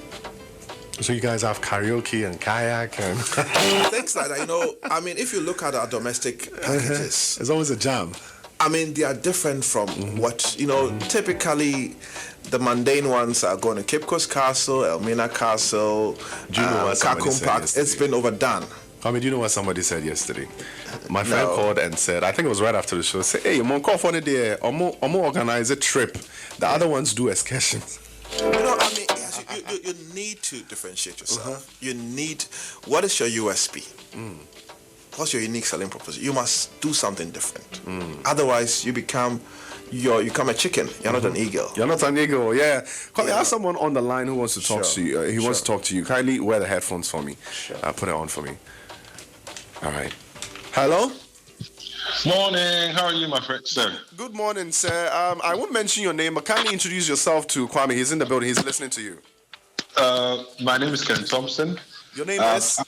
So you guys have karaoke and kayak and things like that. I mean, if you look at our domestic packages, it's always a jam. I mean, they are different from what, typically the mundane ones are going to Cape Coast Castle, Elmina Castle, Kakum Park. It's been overdone. I mean, do you know what somebody said yesterday? My friend called and said, I think it was right after the show, said, hey, I'm going to organize a trip. The other ones do excursions. I mean, yes, you need to differentiate yourself. You need, what is your USP? What's your unique selling proposition? You must do something different. Otherwise, you become a chicken. You're not an eagle. You're not an eagle, yeah. Kwame, I have someone on the line who wants to talk to you. He wants to talk to you. Kindly wear the headphones for me. Put it on for me. All right. Hello? Morning. How are you, my friend, sir? Good morning, sir. I won't mention your name, but kindly introduce yourself to Kwame. He's in the building. He's listening to you. My name is Ken Thompson. Your name is?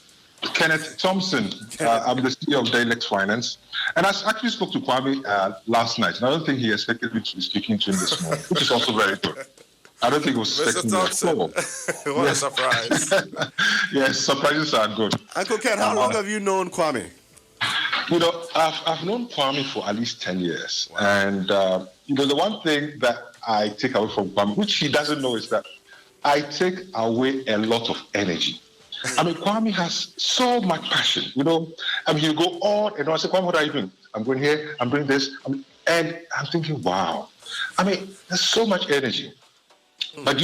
Kenneth Thompson. I'm the CEO of Daylex Finance. And I actually spoke to Kwame last night. And I don't think he expected me to be speaking to him this morning, which is also very good. I don't think he was expecting me at all. What a surprise. Yes, surprises are good. Uncle Ken, how long have you known Kwame? I've known Kwame for at least 10 years. Wow. And, the one thing that I take away from Kwame, which he doesn't know, is that I take away a lot of energy. I mean, Kwame has so much passion, I mean, you go on and on. I say, Kwame, what are you doing? I'm going here, I'm doing this. And I'm thinking, wow. I mean, there's so much energy. But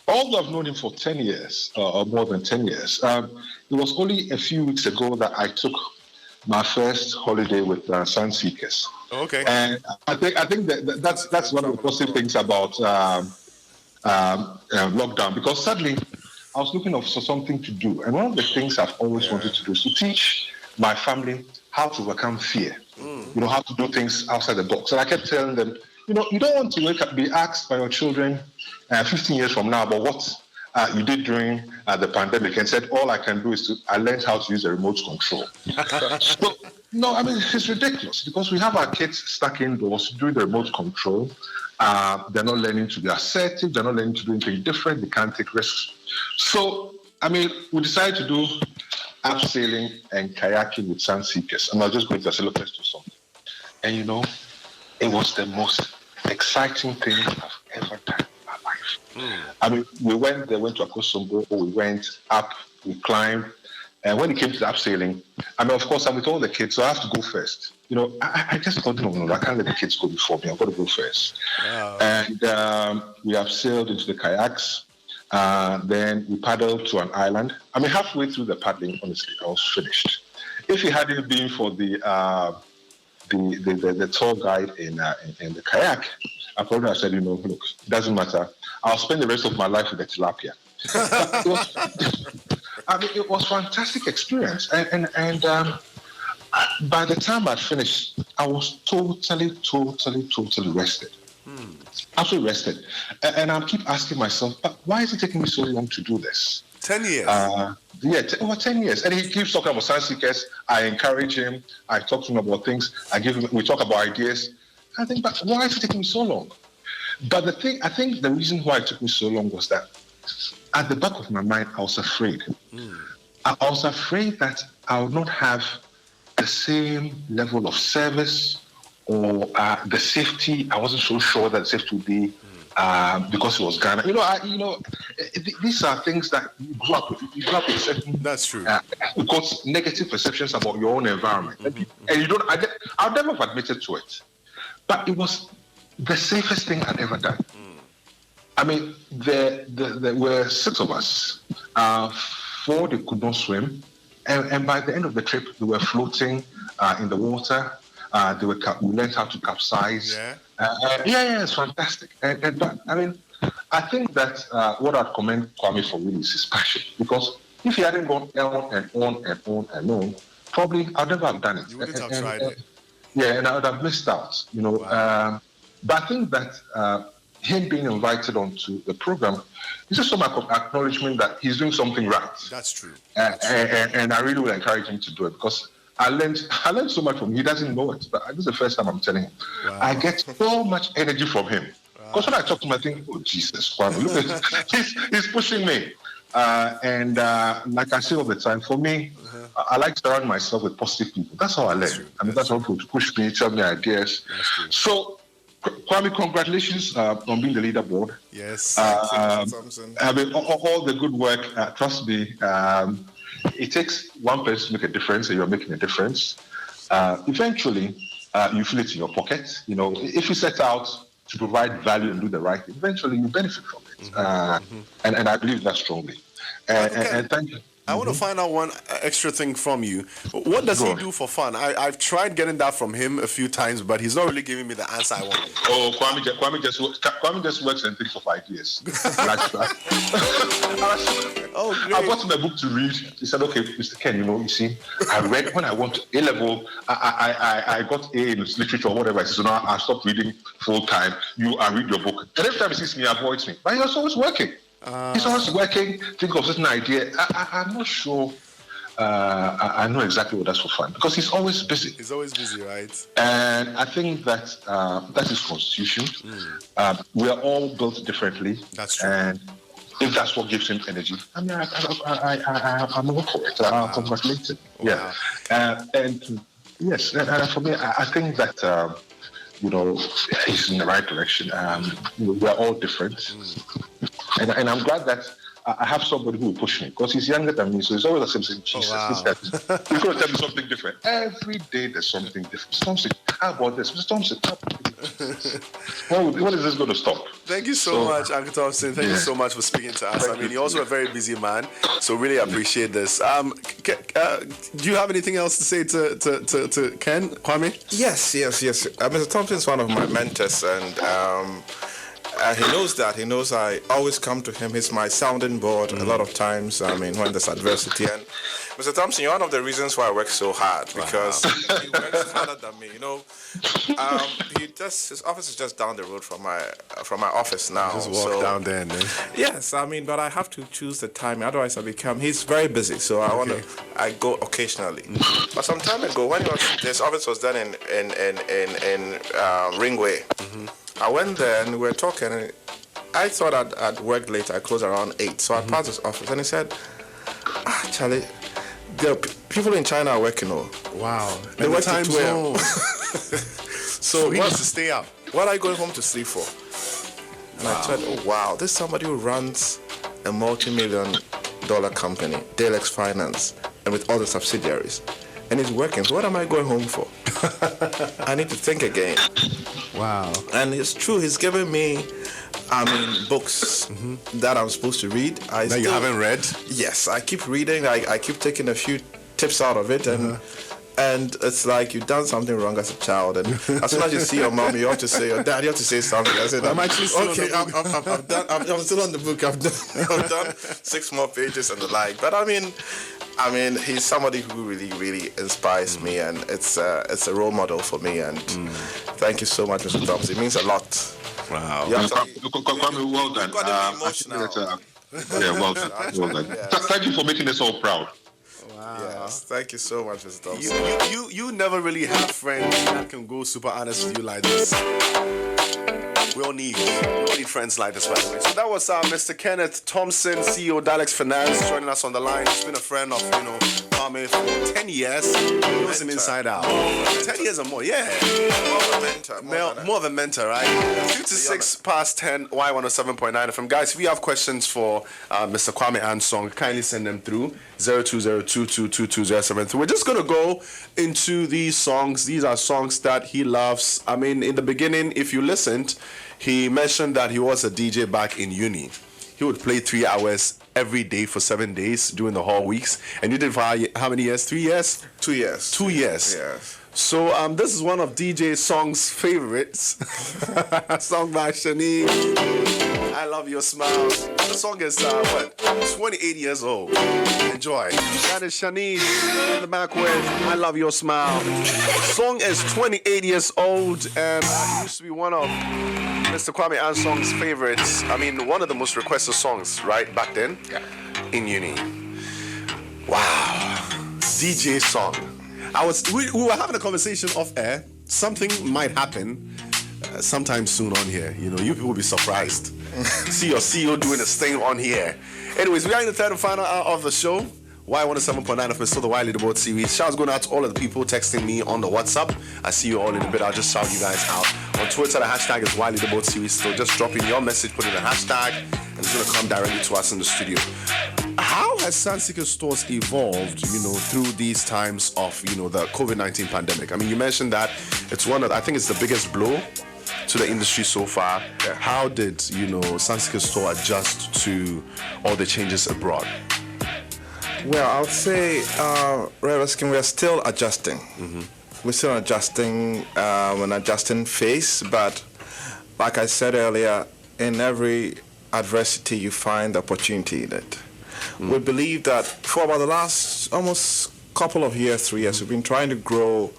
although I've known him for 10 years, or more than 10 years, it was only a few weeks ago that I took my first holiday with Sunseekers. Okay. And I think that's one of the positive things about lockdown, because suddenly I was looking for something to do. And one of the things I've always wanted to do is to teach my family how to overcome fear, how to do things outside the box. And I kept telling them, you don't want to be asked by your children 15 years from now about what you did during the pandemic and said, all I can do is I learned how to use a remote control. So, no, I mean, it's ridiculous, because we have our kids stuck indoors doing the remote control. They're not learning to be assertive. They're not learning to do anything different. They can't take risks. So, I mean, we decided to do abseiling and kayaking with Sunseekers. And I was just going to say, look, let's do something. And, it was the most exciting thing I've ever done in my life. I mean, they went to Aquaba, we went up, we climbed. And when it came to the abseiling, I mean, of course, I'm with all the kids, so I have to go first. I just thought, no, I can't let the kids go before me. I've got to go first. Wow. And we abseiled into the kayaks. Then we paddled to an island. I mean, halfway through the paddling, honestly, I was finished. If it hadn't been for the tour guide in the kayak, I probably have said, look, it doesn't matter. I'll spend the rest of my life with the tilapia. It was a fantastic experience. And by the time I finished, I was totally rested. Absolutely rested. And I keep asking myself, but why is it taking me so long to do this? 10 years. Over 10 years. And he keeps talking about Sunseekers. I encourage him. I talk to him about things. We talk about ideas. I think, but why is it taking me so long? But I think the reason why it took me so long was that at the back of my mind, I was afraid. I was afraid that I would not have the same level of service or the safety. I wasn't so sure that the safety would be because it was Ghana. These are things that you grew up with. You grew up with certain. That's true. Because negative perceptions about your own environment, and you don't. I'll never have admitted to it, but it was the safest thing I'd ever done. I mean, there were 6 of us. 4 they could not swim, and by the end of the trip, they were floating in the water. We learned how to capsize. It's fantastic. And I mean, I think that what I'd commend Kwame for really is his passion. Because if he hadn't gone on and on, probably I'd never have done it. You wouldn't have tried it. Yeah, and I would have missed out. Wow. But I think that him being invited onto the program is just some acknowledgement that he's doing something right. That's true. And I really would encourage him to do it, because I learned so much from him. He doesn't know it, but this is the first time I'm telling him. Wow. I get so much energy from him. Because when I talk to him, I think, oh, Jesus, Kwame, look at he's pushing me. And like I say all the time, for me, I like to surround myself with positive people. That's how I learn. That's how people push me, tell me ideas. So, Kwame, congratulations on being the leaderboard. Yes. I mean, all the good work. Trust me, it takes one person to make a difference, and you're making a difference. Eventually, you feel it in your pocket. If you set out to provide value and do the right thing, eventually you benefit from it. And I believe that strongly. And thank you. I want to find out one extra thing from you. What does he do for fun? I've tried getting that from him a few times, but he's not really giving me the answer I want. Oh, Kwame just works and thinks of ideas. Oh, great. I bought him a book to read. He said, "Okay, Mr. Ken, you see, I read when I went to A-level. I got A in literature or whatever. So now I stopped reading full time. I read your book. And every time he sees me, he avoids me. But he's always working. He's always working, think of certain idea. I'm not sure I know exactly what that's for fun, because he's always busy. He's always busy, right? And I think that that's his constitution. We are all built differently. That's true. And if that's what gives him energy, I mean, I'm all for it. I'll congratulate him. Wow. Yeah. And yes, and for me, I think that is in the right direction. We're all different, and I'm glad that I have somebody who will push me because he's younger than me, so he's always the same thing. Jesus, he's going to tell me something different. Every day there's something different. Mr. Thompson, how about this? Mr. Thompson, when is this going to stop? Thank you so much, Uncle Thompson. Thank you so much for speaking to us. You're also a very busy man, so really appreciate this. Do you have anything else to say to Ken, Kwame? Yes. Mr. Thompson is one of my mentors, and he knows that. He knows I always come to him. He's my sounding board a lot of times, when there's adversity. And Mr. Thompson, you're one of the reasons why I work so hard, because he works harder than me. His office is just down the road from my office now. Just walk down there, man. Yes, but I have to choose the time. Otherwise, he's very busy, so I go occasionally. But some time ago, when his office was done in Ringway, I went there and we were talking, and I thought I'd work late. I closed around 8, so I passed his office, and he said, Charlie, the people in China are working. Wow. They work to 12. So he needs to stay up. What are you going home to sleep for? And I said, oh wow, this is somebody who runs a multi-million-dollar company, Dalex Finance, and with all the subsidiaries. And he's working. So what am I going home for? I need to think again. Wow. And it's true, he's given me books that I'm supposed to read. That you haven't read? Yes, I keep reading. I keep taking a few tips out of it, and it's like you've done something wrong as a child, and as soon as you see your mom, you have to say, your dad, you have to say something. I said, I'm actually still okay, I'm still on the book. I've done 6 more pages and the like. But he's somebody who really, really inspires me, and it's a role model for me. And thank you so much, Mr. Thompson. It means a lot. Wow. Kwame, well done. Well done. Yeah. Thank you for making us all proud. Wow. Yes, thank you so much, Mr. Thompson. You never really have friends that can go super honest with you like this. We all need friends like this, by the way. So that was Mr. Kenneth Thompson, CEO Dalex Finance, joining us on the line. He's been a friend of Kwame for 10 years. He knows him inside out. 10 years or more, yeah. More of a mentor, right? 2 to 6 past 10, Y107.9 FM. Guys, if you have questions for Mr. Kwame Ansong, kindly send them through 0202222073. We're just gonna go into these songs. These are songs that he loves. In the beginning, if you listened, he mentioned that he was a DJ back in uni. He would play 3 hours every day for 7 days during the whole weeks. And you did for how many years? 3 years? 2 years. 2 years. Yes. So this is one of DJ Song's favorites. Song by Shani. I Love Your Smile. The song is 28 years old. Enjoy. That is Shanice in the back with I Love Your Smile. The song is 28 years old, and it used to be one of Mr. Kwame Ansong's favorites. One of the most requested songs, right, back then? Yeah. In uni. Wow. DJ Song. We were having a conversation off air. Something might happen sometime soon on here. You people will be surprised. See your CEO doing his thing on here. Anyways, we are in the third and final hour of the show. Y107.9 FM is still the Wiley the Board series. Shouts going out to all of the people texting me on the WhatsApp. I see you all in a bit. I'll just shout you guys out. On Twitter, the hashtag is Wiley the Board series. So just drop in your message, put in the hashtag, and it's going to come directly to us in the studio. How has Sunseekers Tours evolved, through these times of, the COVID-19 pandemic? You mentioned that it's I think it's the biggest blow to the industry so far. Yeah. How did, Sunseekers Tour adjust to all the changes abroad? Well, I would say, we're still adjusting. We're still adjusting, an adjusting phase, but like I said earlier, in every adversity you find opportunity in it. We believe that for about the last almost couple of years, 3 years, we've been trying to grow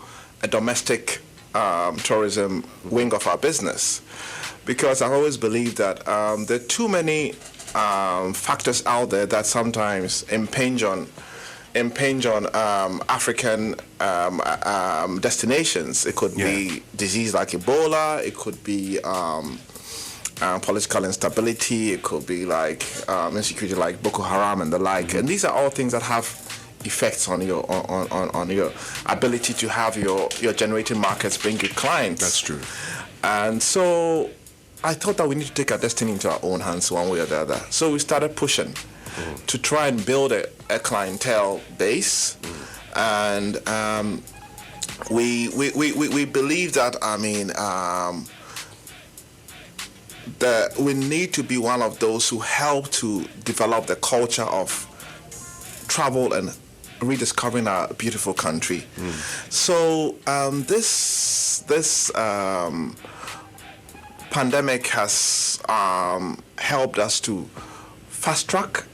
a domestic tourism wing of our business, because I always believe that there are too many factors out there that sometimes impinge on African destinations. It could be disease like Ebola. It could be political instability. It could be like insecurity like Boko Haram and the like. And these are all things that have effects on your on your ability to have your generating markets bring you clients. That's true. And so I thought that we need to take our destiny into our own hands one way or the other. So we started pushing to try and build a clientele base. And we believe that, that we need to be one of those who help to develop the culture of travel and rediscovering our beautiful country. So this pandemic has helped us to fast track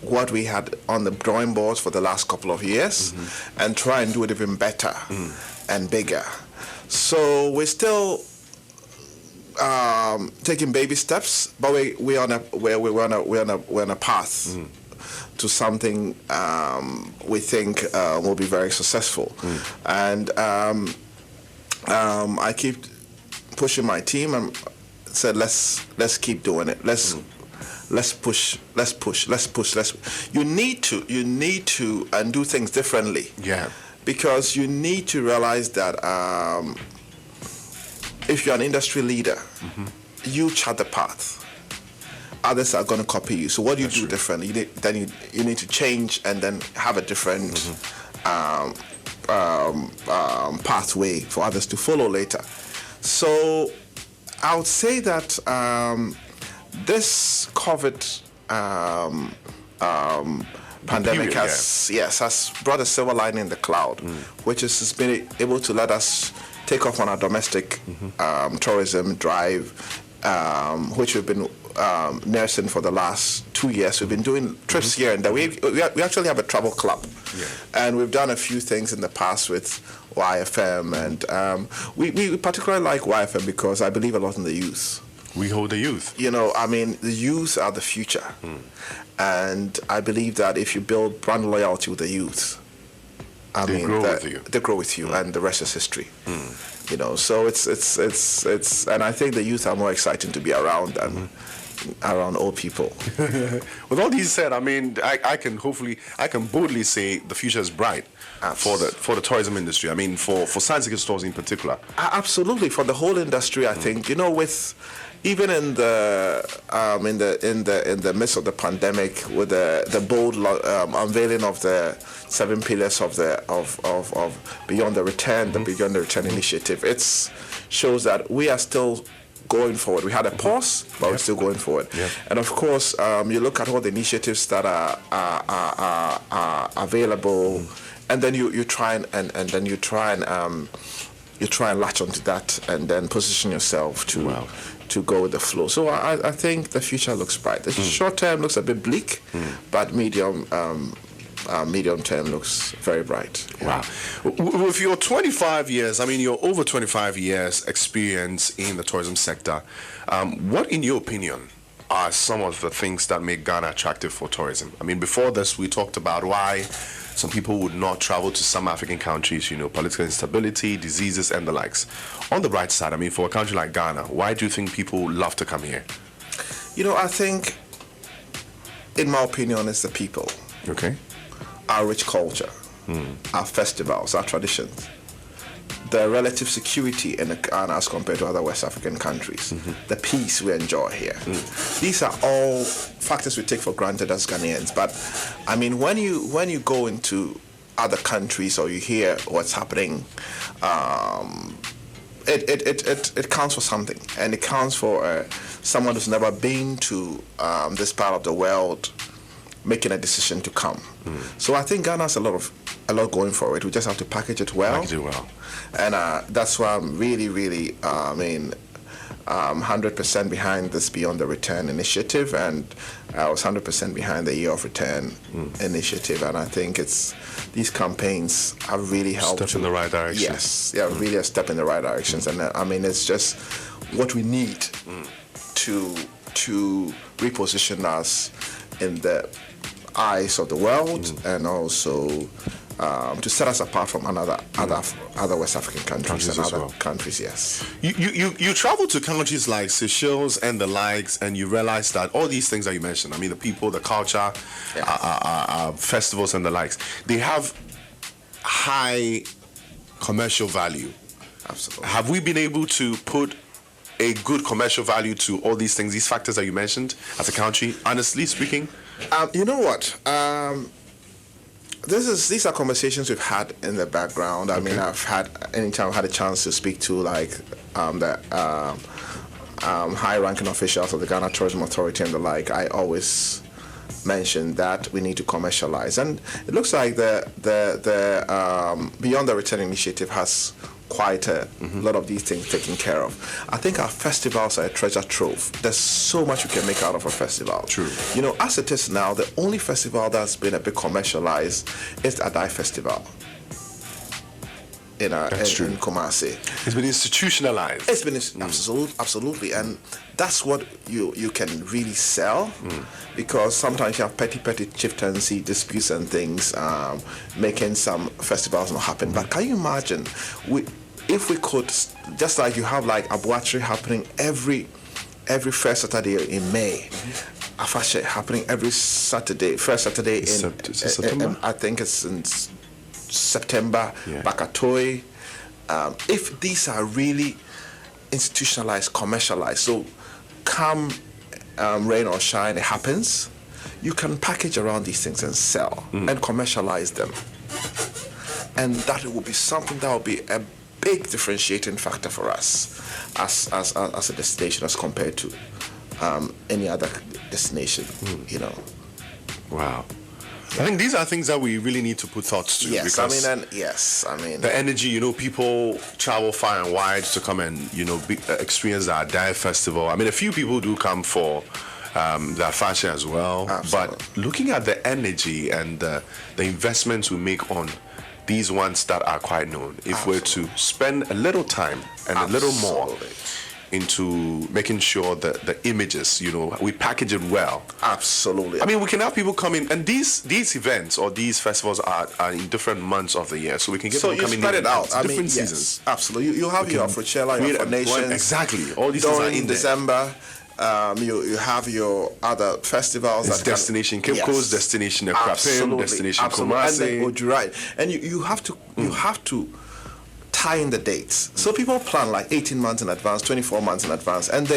what we had on the drawing boards for the last couple of years and try and do it even better and bigger. So we're still taking baby steps, but we're on a path to something we think will be very successful. And I keep pushing my team and said, let's keep doing it. Let's push. You need to and do things differently. Yeah. Because you need to realize that if you're an industry leader, you chart the path. Others are going to copy you. So what do you do differently? You need to change and then have a different pathway for others to follow later. So I would say that this COVID pandemic has brought a silver lining in the cloud, which has been able to let us take off on our domestic tourism drive, which we've been nursing for the last 2 years. We've been doing trips here and there. We actually have a travel club, and we've done a few things in the past with YFM, and we particularly like YFM because I believe a lot in the youth. We hold the youth. The youth are the future, and I believe that if you build brand loyalty with the youth, they grow with you, and the rest is history. So it's and I think the youth are more exciting to be around than around old people. With all these said, I can boldly say the future is bright for the tourism industry. For Sunseekers Tours in particular. Absolutely, for the whole industry. I think with even in the midst of the pandemic, with the bold unveiling of the 7 pillars of Beyond the Return, the Beyond the Return initiative, it shows that we are still going forward. We had a pause, but we're still going forward. And of course, you look at all the initiatives that are available, and then you try and latch onto that, and then position yourself to go with the flow. So I think the future looks bright. The short term looks a bit bleak, but medium term looks very bright. Wow. With your 25 years, you're over 25 years experience in the tourism sector, what, in your opinion, are some of the things that make Ghana attractive for tourism? Before this, we talked about why some people would not travel to some African countries, political instability, diseases, and the likes. On the bright side, for a country like Ghana, why do you think people love to come here? I think, in my opinion, it's the people. Okay. Our rich culture, our festivals, our traditions, the relative security in Ghana as compared to other West African countries, the peace we enjoy here. These are all factors we take for granted as Ghanaians. But when you go into other countries or you hear what's happening, it counts for something, and it counts for someone who's never been to this part of the world making a decision to come. So I think Ghana has a lot going for it. We just have to package it well. And that's why I'm really 100% behind this Beyond the Return initiative, and I was 100% behind the Year of Return initiative. And I think these campaigns have really helped. Step in the right direction. Yes, really a step in the right directions. And it's just what we need to reposition us in the eyes of the world, and also to set us apart from other West African countries and as other well. countries. Yes. You travel to countries like Seychelles and the likes, and you realize that all these things that you mentioned, I mean, the people, the culture, festivals and the likes, they have high commercial value. Absolutely. Have we been able to put a good commercial value to all these things, these factors that you mentioned as a country, honestly speaking? You know what? These are conversations we've had in the background. I mean, anytime I've had a chance to speak to like the high-ranking officials of the Ghana Tourism Authority and the like, I always mention that we need to commercialize. And it looks like the Beyond the Return initiative has quite a lot of these things taken care of. I think our festivals are a treasure trove. There's so much you can make out of a festival. True. You know, as it is now, the only festival that's been a bit commercialized is the Adai Festival in Kumasi. It's been institutionalized. It's been absolutely, and that's what you can really sell, because sometimes you have petty chieftaincy disputes and things making some festivals not happen. But can you imagine if we could, just like you have like Abuatri happening every first Saturday in May, Afashe happening every Saturday, first Saturday in September? I think it's in September, Bakatoi. If these are really institutionalized, commercialized, so come rain or shine, it happens, you can package around these things and sell and commercialize them. And that will be something that will be a big differentiating factor for us as a destination as compared to any other destination, you know. Wow. I think these are things that we really need to put thoughts to. Yes, because I mean, the energy, you know, people travel far and wide to come and, you know, experience our Dive Festival. I mean, a few people do come for the fashion as well. Absolutely. But looking at the energy and the investments we make on these ones that are quite known, if we're to spend a little time and a little more into making sure that the images, you know, we package it well. Absolutely. I mean, we can have people come in, and these events or these festivals are in different months of the year, so we can get people coming in. So you spread it out. I different mean, seasons. Yes, absolutely. You have your Afrochella, your Nations. Exactly. All these things are in December. You have your other festivals. It's Destination Cape Coast, Destination Accra, Destination Kumasi. And then right. And you have to tie in the dates. So people plan like 18 months in advance, 24 months in advance, and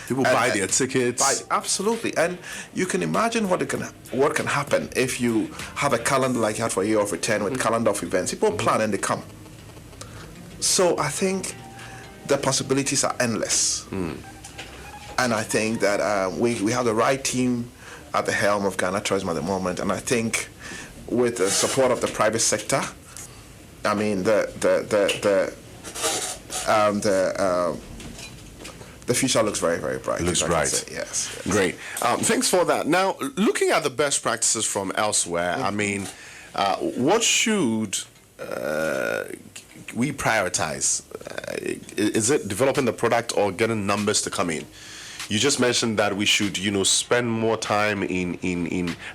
people buy their tickets. Absolutely. And you can imagine what can happen if you have a calendar like you had for a year of return with calendar of events. People plan and they come. So I think the possibilities are endless. And I think that we have the right team at the helm of Ghana Tourism at the moment, and I think with the support of the private sector, I mean the future looks very, very bright. It looks bright. Yes. Great. Thanks for that. Now, looking at the best practices from elsewhere, I mean, what should we prioritize? Is it developing the product or getting numbers to come in? You just mentioned that we should, you know, spend more time in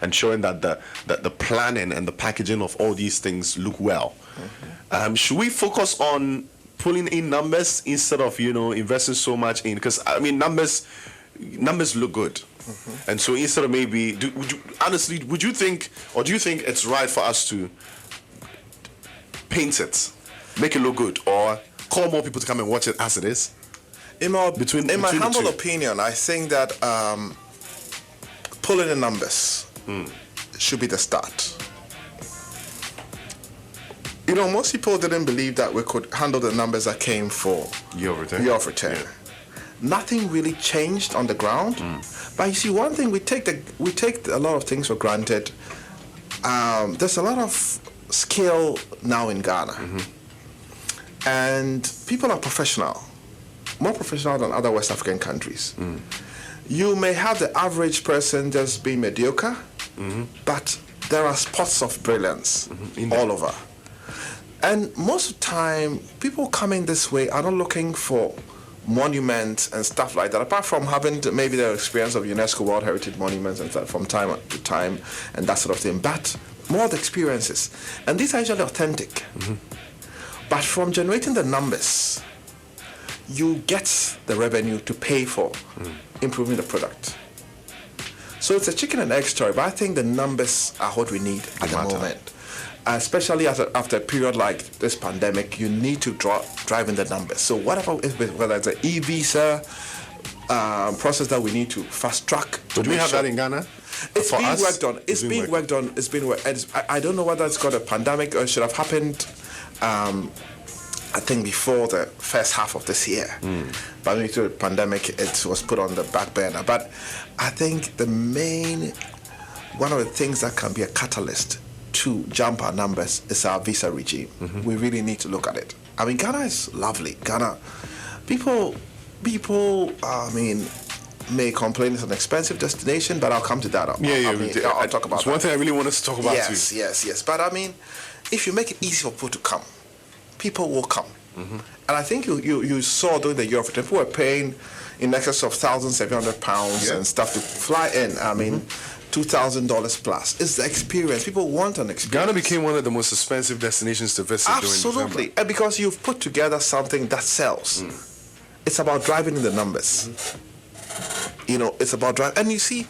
ensuring that the planning and the packaging of all these things look well. Should we focus on pulling in numbers instead of, you know, investing so much in? Because I mean, numbers look good, and so instead of maybe, do you think it's right for us to paint it, make it look good, or call more people to come and watch it as it is? In my humble opinion, I think that pulling in numbers should be the start. You know, most people didn't believe that we could handle the numbers that came for Year of Return. Yeah. Nothing really changed on the ground. But you see, one thing, we take a lot of things for granted. There's a lot of skill now in Ghana. And people are professional. More professional than other West African countries. You may have the average person just being mediocre, but there are spots of brilliance all over. And most of the time, people coming this way are not looking for monuments and stuff like that, apart from having maybe their experience of UNESCO World Heritage Monuments and stuff from time to time and that sort of thing. But more of the experiences. And these are usually authentic. But from generating the numbers, you get the revenue to pay for improving the product. So it's a chicken and egg story, but I think the numbers are what we need at the moment. Especially after a period like this pandemic, you need to drive in the numbers. So whether it's an e-visa process that we need to fast track. Do we have that in Ghana? It's being worked on. It's being worked on. It's been worked. I don't know whether it's got a pandemic or it should have happened. I think before the first half of this year, but due to the pandemic, it was put on the back burner. But I think one of the things that can be a catalyst to jump our numbers is our visa regime. We really need to look at it. I mean, Ghana is lovely. Ghana, people, may complain it's an expensive destination, but I'll come to that. I'll talk about it's one thing I really want us to talk about too. Yes. But I mean, if you make it easy for people to come, people will come. And I think you saw during the year of return, people were paying in excess of £1,700 and stuff to fly in. I mean, $2,000 plus. It's the experience. People want an experience. Ghana became one of the most expensive destinations to visit during November. Absolutely. And because you've put together something that sells. It's about driving in the numbers. It's about driving. And you see,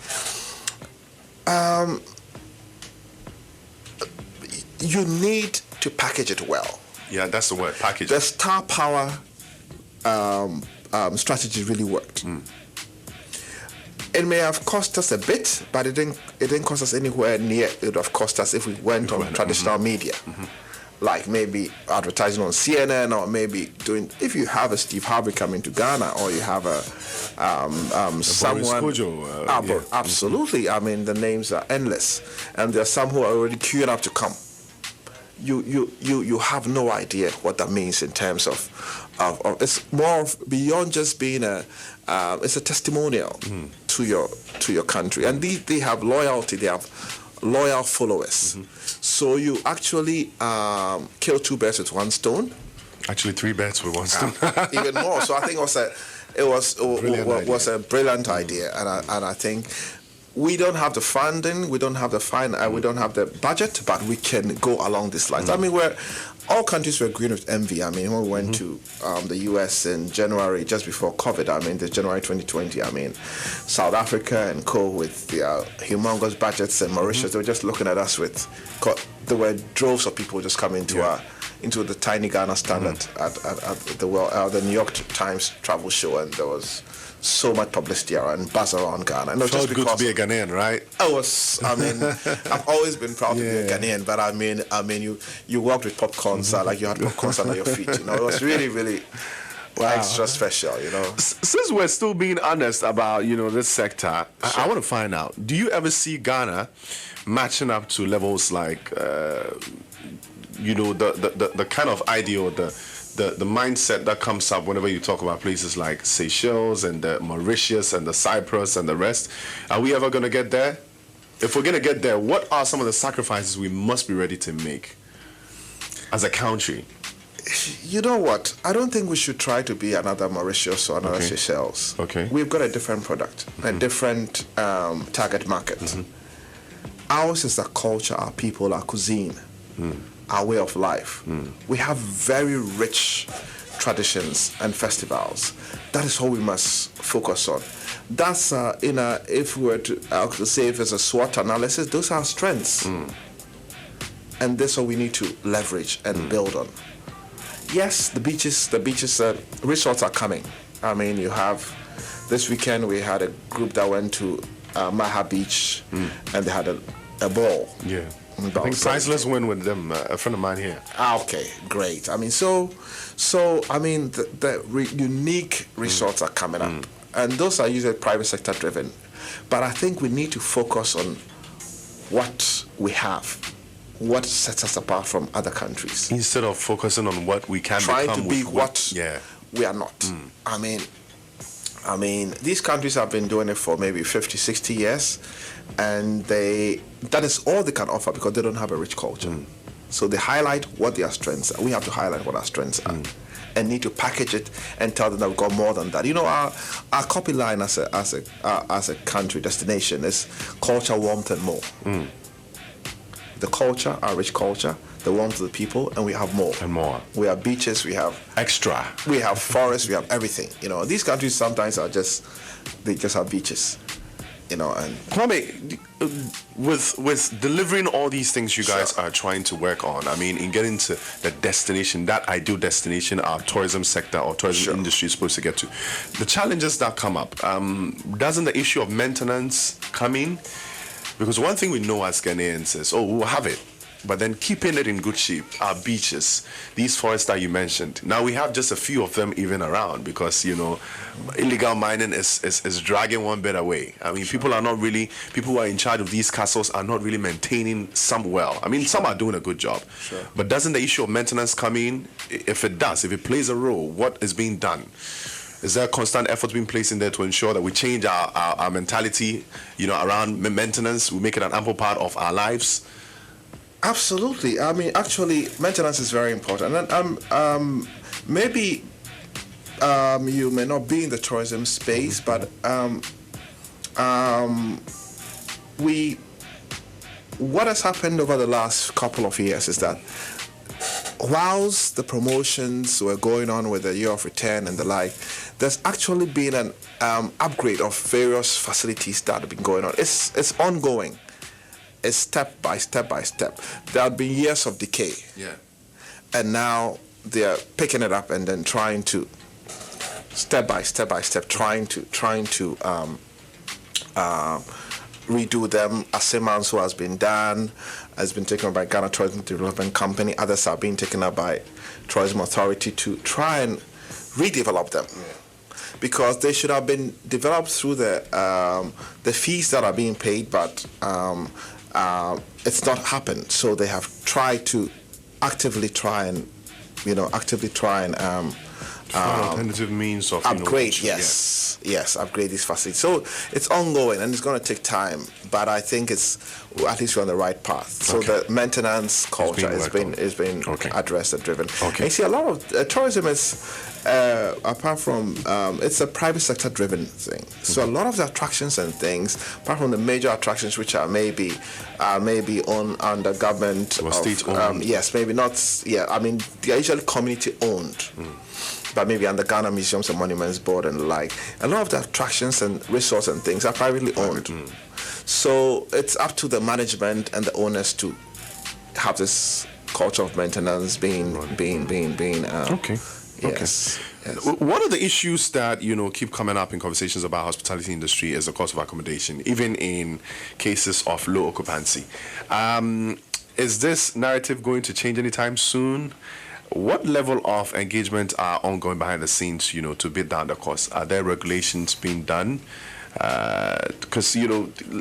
you need to package it well. Yeah, that's the word, package. The star power strategy really worked. It may have cost us a bit, but it didn't cost us anywhere near it would have cost us if we went on traditional media. Like maybe advertising on CNN, or maybe if you have a Steve Harvey coming to Ghana, or you have someone. Absolutely. I mean, the names are endless, and there are some who are already queuing up to come. You have no idea what that means in terms of it's more beyond just being it's a testimonial to your country, and they have loyalty. They have loyal followers. So you actually kill two birds with one stone. Actually, three birds with one stone. Even more. So I think it was a brilliant idea, and I think. We don't have the funding, we don't have the budget, but we can go along these lines. I mean, all countries were green with envy. I mean, when we went to the US in January, just before COVID, I mean, the January 2020, I mean, South Africa and co with their humongous budgets, and Mauritius, they were just looking at us there were droves of people just coming into the tiny Ghana Standard at the New York Times travel show, and there was so much publicity and buzz around Ghana. And it felt good to be a Ghanaian, right? I've always been proud to be a Ghanaian, but I mean, you walked with popcorn, like you had popcorn under your feet. It was really, really extra special. Since we're still being honest about this sector, I want to find out: do you ever see Ghana matching up to levels like the kind of idea or the mindset that comes up whenever you talk about places like Seychelles and Mauritius and the Cyprus and the rest? Are we ever going to get there? If we're going to get there, what are some of the sacrifices we must be ready to make as a country? You know what? I don't think we should try to be another Mauritius or another Seychelles. Okay. We've got a different product, a different target market. Ours is our culture, our people, our cuisine. Our way of life. We have very rich traditions and festivals. That is what we must focus on. That's if we were to say if it's a SWOT analysis, those are our strengths. And that's what we need to leverage and build on. Yes, the beaches, resorts are coming. I mean, you have this weekend we had a group that went to Maha Beach, and they had a ball. Yeah. I think Priceless went with them, a friend of mine here. Okay, great. I mean, I mean, the unique resorts are coming up, and those are usually private sector driven. But I think we need to focus on what we have, what sets us apart from other countries, instead of focusing on what we can trying become to be what we are not. I mean, these countries have been doing it for maybe 50, 60 years, and that is all they can offer because they don't have a rich culture. So they highlight what their strengths are. We have to highlight what our strengths are, and need to package it and tell them that we've got more than that. Our copy line as a country destination is culture, warmth, and more. the culture, our rich culture, the warmth of the people, and we have more. And more. We have beaches, we have Extra. we have forests, we have everything. You know, these countries sometimes they just have beaches. You know, and Kwame, with delivering all these things you guys Sure. are trying to work on, I mean, in getting to the destination, that ideal destination our tourism sector or tourism Sure. industry is supposed to get to, the challenges that come up, doesn't the issue of maintenance come in? Because one thing we know as Ghanaians is, we'll have it, but then keeping it in good shape, our beaches, these forests that you mentioned. Now we have just a few of them even around because, you know, illegal mining is dragging one bit away. I mean, people who are in charge of these castles are not really maintaining some well. I mean, some are doing a good job. Sure. But doesn't the issue of maintenance come in? If it does, if it plays a role, what is being done? Is there a constant effort being placed in there to ensure that we change our mentality, you know, around maintenance? We make it an ample part of our lives? absolutely. I mean, actually, maintenance is very important. And maybe you may not be in the tourism space, but what has happened over the last couple of years is that whilst the promotions were going on with the year of return and the like, there's actually been an upgrade of various facilities that have been going on. It's ongoing. It's step by step by step. There have been years of decay. Yeah. And now they're picking it up and then trying to step by step trying to redo them. Asimanso has been done, has been taken up by Ghana Tourism Development Company. Others are being taken up by Tourism Authority to try and redevelop them. Because they should have been developed through the fees that are being paid, but it's not happened. So they have tried to actively try and alternative means of upgrade. you know, Yes, upgrade these facilities. So it's ongoing and it's going to take time, but I think it's at least we're on the right path. So Okay. the maintenance culture is being Okay. addressed and driven. Okay. And you see, a lot of tourism is apart from it's a private sector driven thing. So a lot of the attractions and things, apart from the major attractions which are maybe owned under government Or state-owned. yes, maybe not. Yeah, I mean they are usually community owned. But maybe under Ghana Museums and Monuments Board and the like. A lot of the attractions and resorts and things are privately owned. So it's up to the management and the owners to have this culture of maintenance being Okay. yes. One of the issues that keep coming up in conversations about hospitality industry is the cost of accommodation, even in cases of low occupancy. Is this narrative going to change anytime soon? What level of engagement are ongoing behind the scenes, to bid down the cost? Are there regulations being done? Because,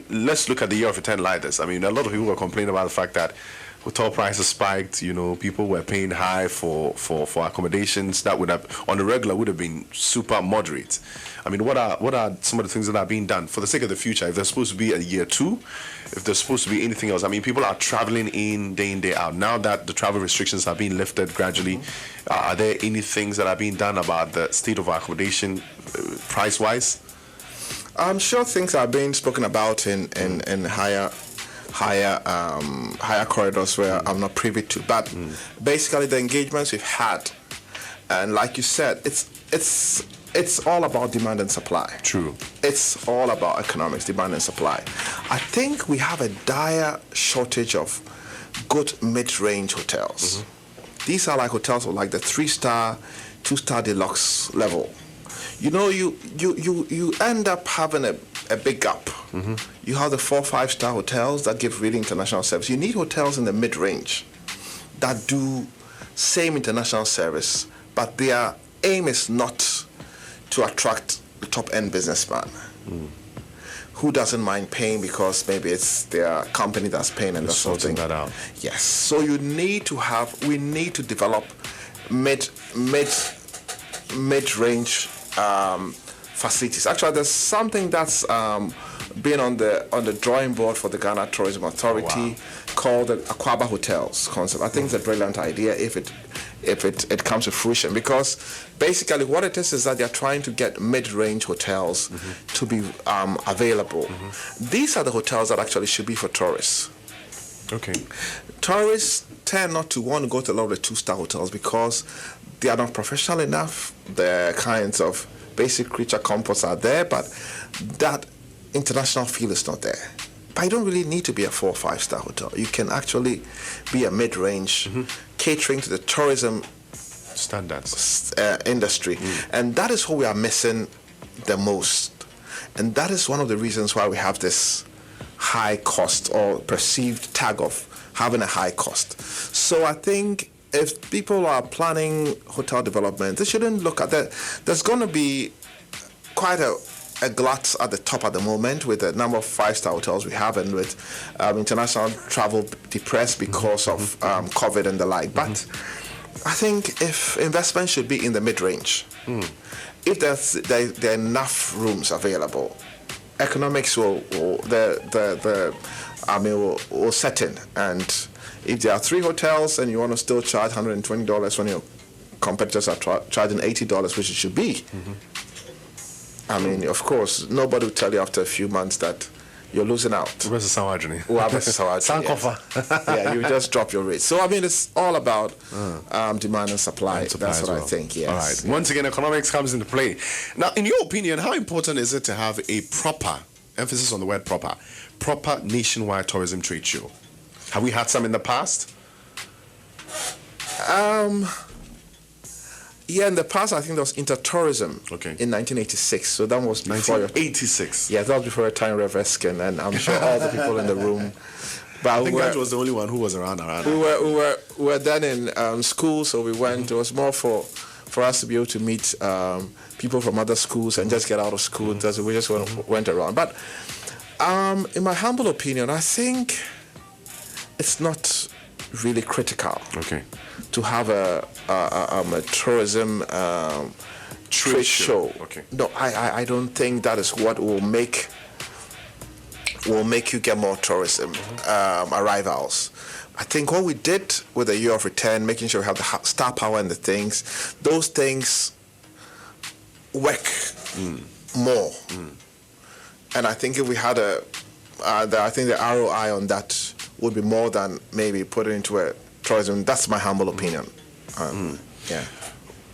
let's look at the year of return like this. I mean, a lot of people were complaining about the fact that hotel prices spiked, people were paying high for accommodations that would have, on the regular, would have been super moderate. I mean, what are some of the things that are being done for the sake of the future? If there's supposed to be a year two, if there's supposed to be anything else, I mean, people are traveling in, day out. Now that the travel restrictions are being lifted gradually, are there any things that are being done about the state of accommodation, price-wise? I'm sure things are being spoken about in higher corridors where I'm not privy to. But basically, the engagements we've had, and like you said, it's all about demand and supply. True. It's all about economics, demand and supply. I think we have a dire shortage of good mid-range hotels. These are like hotels like the 3-star, 2-star deluxe level. You end up having a big gap. You have the 4-5-star hotels that give really international service. You need hotels in the mid-range that do same international service, but their aim is not to attract the top-end businessman who doesn't mind paying because maybe it's their company that's paying and that's sorting that out. Yes. So we need to develop mid-range facilities. Actually, there's something that's been on the drawing board for the Ghana Tourism Authority called the Aquaba Hotels concept. I think it's a brilliant idea if it comes to fruition, because basically what it is that they're trying to get mid-range hotels to be available. These are the hotels that actually should be for tourists. Okay. Tourists tend not to want to go to a lot of the two-star hotels because they are not professional enough. The kinds of basic creature comforts are there, but that international feel is not there. But you don't really need to be a 4 or 5-star hotel. You can actually be a mid-range, catering to the tourism standards industry. And that is what we are missing the most. And that is one of the reasons why we have this high cost or perceived tag of having a high cost. So I think if people are planning hotel development, they shouldn't look at that. There's going to be quite a glut at the top at the moment with the number of 5-star hotels we have, and with international travel depressed because of COVID and the like. But I think if investment should be in the mid-range, if there are enough rooms available, economics will set in. And if there are 3 hotels and you want to still charge $120 when your competitors are charging $80, which it should be, I mean, of course, nobody will tell you after a few months that you're losing out. Yeah, you just drop your rates. So, I mean, it's all about demand and supply. That's what I think, yes. All right. Once again, economics comes into play. Now, in your opinion, how important is it to have a proper, emphasis on the word proper nationwide tourism trade show? Have we had some in the past? Yeah, in the past, I think there was Intertourism in 1986. So that was before 1986. Yeah, that was before your time, Rev Eskin, and I'm sure all the people in the room. But I think that was the only one who was around. We were then in school, so we went. It was more for us to be able to meet people from other schools and just get out of school. We just went around. But in my humble opinion, I think it's not really critical to have a tourism trade show. No, I don't think that is what will make you get more tourism arrivals. I think what we did with the year of return, making sure we have the star power and the things, those things work more. And I think if we had I think the ROI on that would be more than maybe put it into a tourism. That's my humble opinion. Yeah.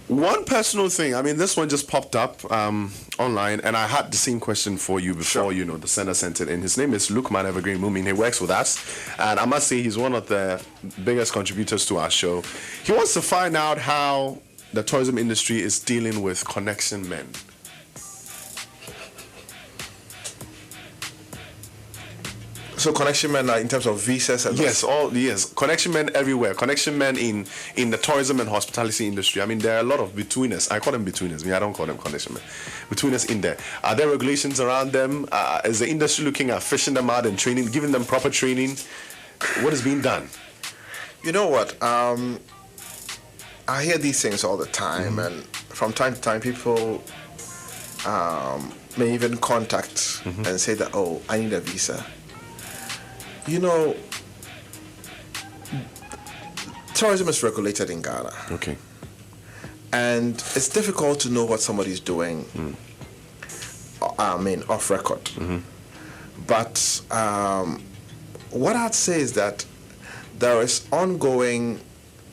One personal thing, I mean, this one just popped up online, and I had the same question for you before, the sender sent it in. His name is Lukman Evergreen Mumin. He works with us, and I must say he's one of the biggest contributors to our show. He wants to find out how the tourism industry is dealing with connection men. So connection men in terms of visas and yes, connection men everywhere. Connection men in the tourism and hospitality industry. I mean, there are a lot of betweeners. I call them betweeners. I don't call them connection men. Betweeners in there. Are there regulations around them? Is the industry looking at fishing them out and training, giving them proper training? What is being done? You know what? I hear these things all the time, and from time to time, people may even contact and say that, oh, I need a visa. You know, tourism is regulated in Ghana. And it's difficult to know what somebody's doing, off record. But what I'd say is that there is ongoing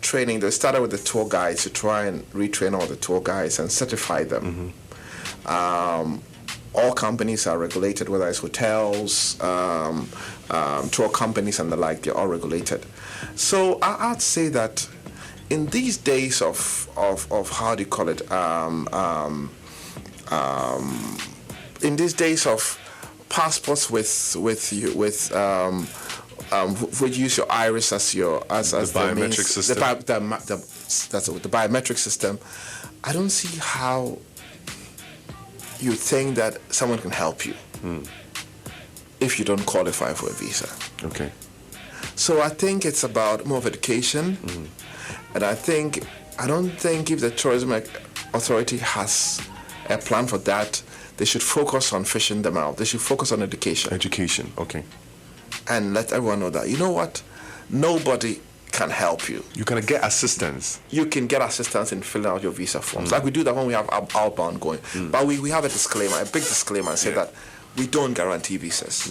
training. They started with the tour guides to try and retrain all the tour guides and certify them. All companies are regulated, whether it's hotels, tour companies and the like, they're all regulated. So I'd say that in these days of how do you call it, in these days of passports which use your iris as the biometric system. The biometric system. I don't see how you think that someone can help you if you don't qualify for a visa. So I think it's about more of education, and I don't think if the tourism authority has a plan for that, they should focus on fishing them out. They should focus on education. And let everyone know that, you know what, nobody can help you. You can get assistance. You can get assistance in filling out your visa forms. Like we do that when we have outbound going. But we have a disclaimer, a big disclaimer, and say that we don't guarantee visas.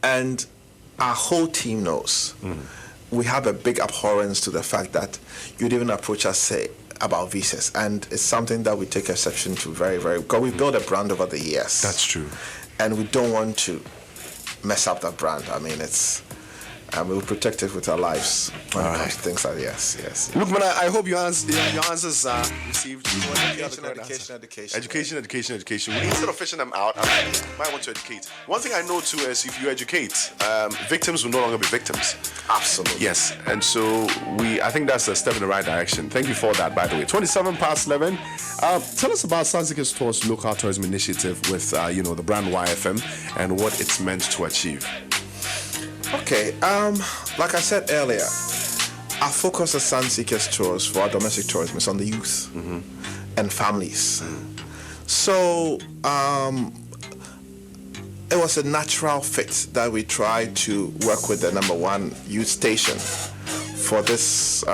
And our whole team knows. We have a big abhorrence to the fact that you'd even approach us, say, about visas, and it's something that we take exception to very, very, because we built a brand over the years. That's true. And we don't want to mess up that brand. I mean, we'll protect it with our lives when it comes to things like yes. Look, man, I hope your answers are received. Education. Instead of fishing them out, I might want to educate. One thing I know too is if you educate, victims will no longer be victims. Absolutely. Yes, and so I think that's a step in the right direction. Thank you for that, by the way. 11:27. Tell us about Sunseekers Tours local tourism initiative with the brand YFM and what it's meant to achieve. Okay, like I said earlier, our focus at Sunseekers Tours for our domestic tourism is on the youth and families. So it was a natural fit that we tried to work with the number one youth station for this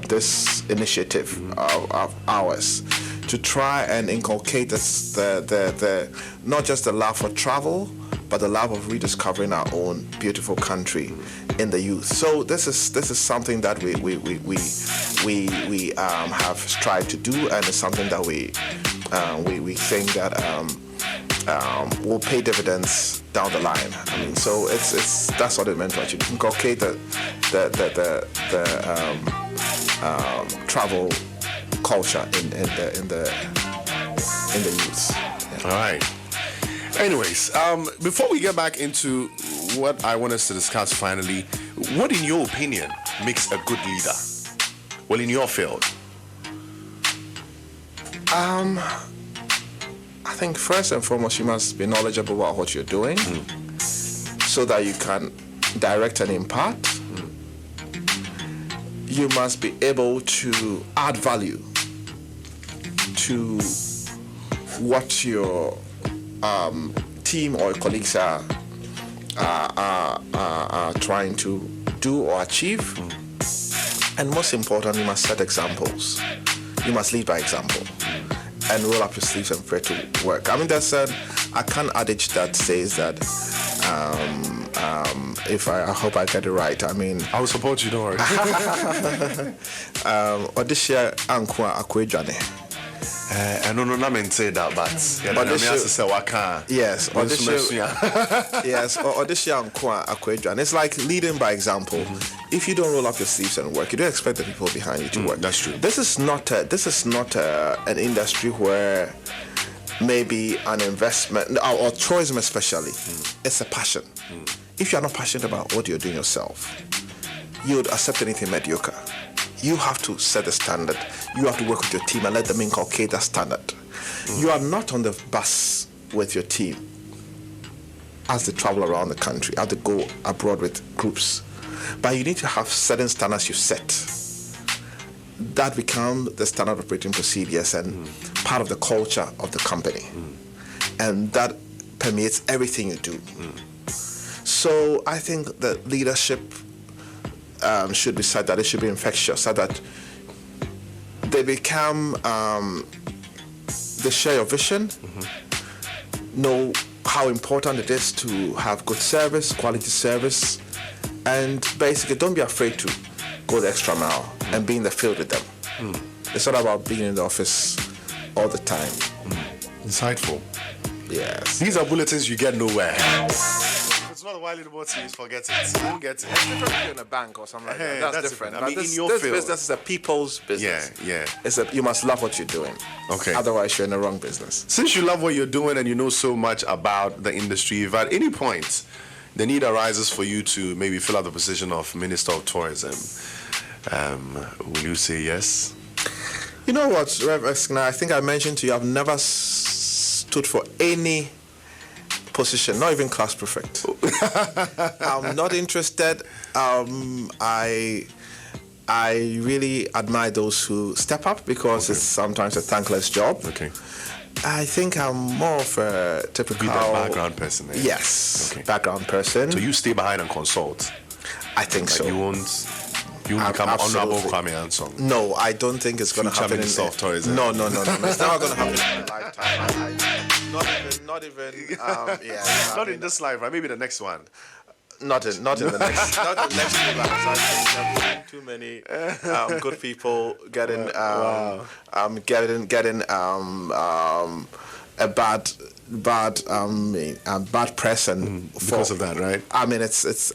this initiative of ours, to try and inculcate the not just the love for travel, but the love of rediscovering our own beautiful country in the youth. So this is something that we have strived to do, and it's something that we think that will pay dividends down the line. I mean, so that's what it meant to actually inculcate the travel culture in the youth. Yeah. All right. Anyways, before we get back into what I want us to discuss finally, what in your opinion makes a good leader? Well, in your field. I think first and foremost, you must be knowledgeable about what you're doing so that you can direct and impart. You must be able to add value to what your team or colleagues are trying to do or achieve. And most importantly, you must set examples. You must lead by example and roll up your sleeves and pray to work. I mean, there's a canned adage that says that I hope I get it right. I mean, I will support you, don't worry. Odisha ankwa akwejane. I don't know nothing say that, but yes, Odisha ankwa akwejane. It's like leading by example. If you don't roll up your sleeves and work, you don't expect the people behind you to work. That's true. This is not an industry where maybe an investment or tourism especially, it's a passion. If you're not passionate about what you're doing yourself, you would accept anything mediocre. You have to set the standard. You have to work with your team and let them inculcate that standard. You are not on the bus with your team as they travel around the country, as they go abroad with groups. But you need to have certain standards you set that become the standard operating procedures and part of the culture of the company. And that permeates everything you do. So I think that leadership should be said that it should be infectious, so that they become, they share your vision, know how important it is to have good service, quality service, and basically don't be afraid to go the extra mile and be in the field with them. It's not about being in the office all the time. Insightful. Yes. These are bulletins you get nowhere. It's not a while in the board series, forget it. You won't get it. It's different if you're in a bank or something like that. That's different. I mean, but in your this field. business is a people's business. Yeah. You must love what you're doing. Okay. Otherwise, you're in the wrong business. Since you love what you're doing and you know so much about the industry, if at any point the need arises for you to maybe fill out the position of Minister of Tourism, will you say yes? You know what, Rev Eskina, I think I mentioned to you, I've never stood for any position, not even class prefect. I'm not interested. I really admire those who step up because it's sometimes a thankless job. Okay. I think I'm more of a typical... Be the background person. Eh? Yes, okay. Background person. So you stay behind and consult? I think like so. You won't become Honorable Kwame Ansong? No, I don't think it's going to happen. Minister of Tourism? No. It's never going to happen in my lifetime. Not even. Not in this life, right? Maybe the next one. Not in the next 2 months. I think I've seen too many good people getting a bad press and because of that, right? I mean, it's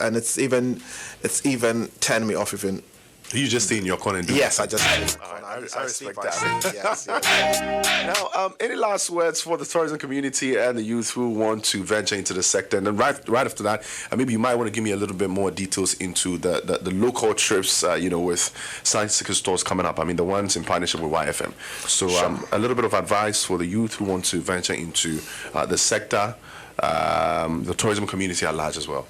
even turned me off even. You just stay in your corner and do Yes, it. I just. I respect that. Yes. Now, any last words for the tourism community and the youth who want to venture into the sector? And then right after that, maybe you might want to give me a little bit more details into the local trips, with Sunseekers Tours coming up. I mean, the ones in partnership with YFM. So a little bit of advice for the youth who want to venture into the sector, the tourism community at large as well.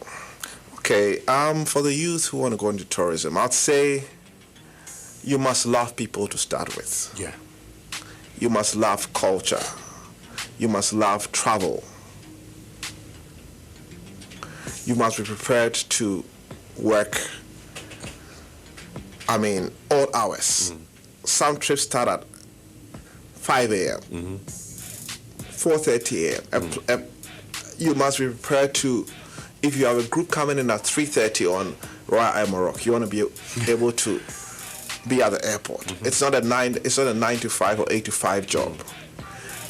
Okay, for the youth who want to go into tourism, I'd say you must love people to start with. Yeah. You must love culture. You must love travel. You must be prepared to work, all hours. Some trips start at 5 a.m., 4:30 a.m. You must be prepared to, if you have a group coming in at 3:30 on Royal Air Morocco, you want to be able to be at the airport. It's not a 9 to 5 or 8 to 5 job.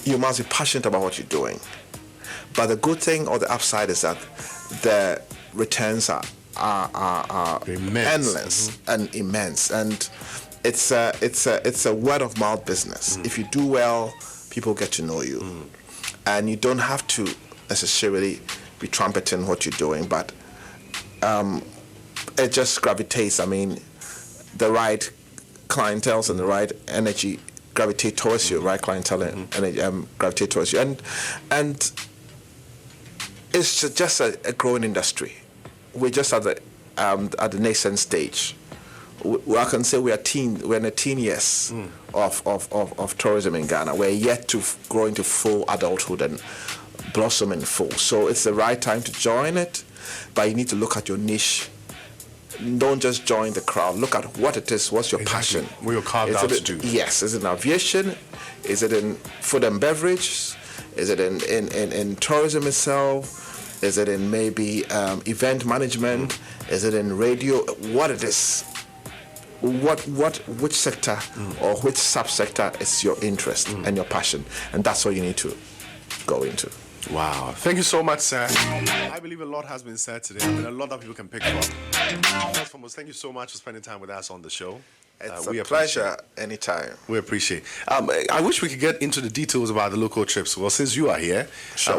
You must be passionate about what you're doing. But the good thing or the upside is that the returns are endless and immense, and it's a word of mouth business. If you do well, people get to know you, and you don't have to necessarily be trumpeting what you're doing, but it just gravitates. The right clientele and the right energy gravitate towards you. Right clientele and energy gravitate towards you, and it's just a growing industry. We're just at the nascent stage. I can say we're in the teen years of tourism in Ghana. We're yet to grow into full adulthood and blossom in full. So it's the right time to join it, but you need to look at your niche. Don't just join the crowd. Look at what it is. What's your passion? What you're carved out to do. Yes. Is it in aviation? Is it in food and beverage? Is it in tourism itself? Is it in maybe event management? Is it in radio? What it is? Which sector or which subsector is your interest and your passion? And that's what you need to go into. Wow. Thank you so much, sir. I believe a lot has been said today. A lot of people can pick from. First and foremost, thank you so much for spending time with us on the show. It's a pleasure anytime. We appreciate it. I wish we could get into the details about the local trips. Well, since you are here,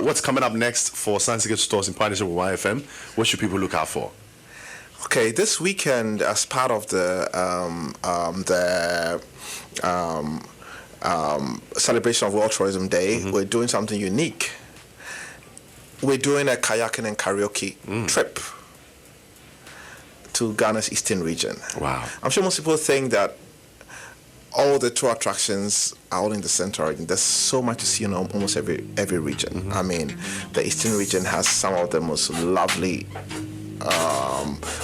what's coming up next for Sunseekers Tours in partnership with YFM? What should people look out for? Okay, this weekend, as part of the celebration of World Tourism Day, we're doing something unique. We're doing a kayaking and karaoke trip to Ghana's eastern region. Wow. I'm sure most people think that all the tour attractions are all in the central region. There's so much to see in almost every region. The eastern region has some of the most lovely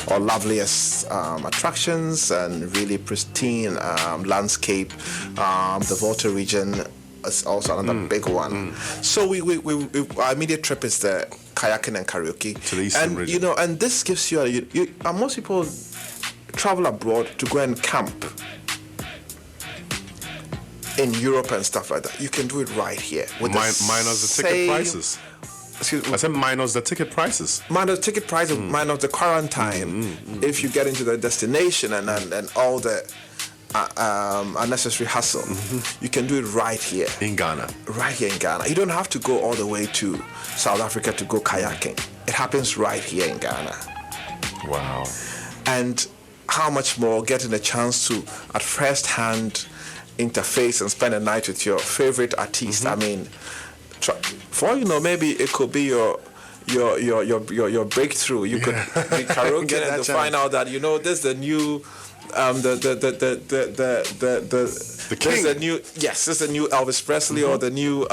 or loveliest attractions and really pristine landscape. The Volta region is also another big one. So our immediate trip is the kayaking and karaoke to the eastern region. And this gives you most people travel abroad to go and camp in Europe and stuff like that. You can do it right here with minus the ticket prices. Excuse me. I said minus the ticket prices. Minus ticket prices, minus the quarantine. If you get into the destination and all the unnecessary hassle, you can do it right here. In Ghana. Right here in Ghana. You don't have to go all the way to South Africa to go kayaking. It happens right here in Ghana. Wow. And how much more getting a chance to, at first hand, interface and spend a night with your favorite artist. For all you know, maybe it could be your breakthrough. You could be karaoke and to find out that there's the new the king. There's the new Elvis Presley or the new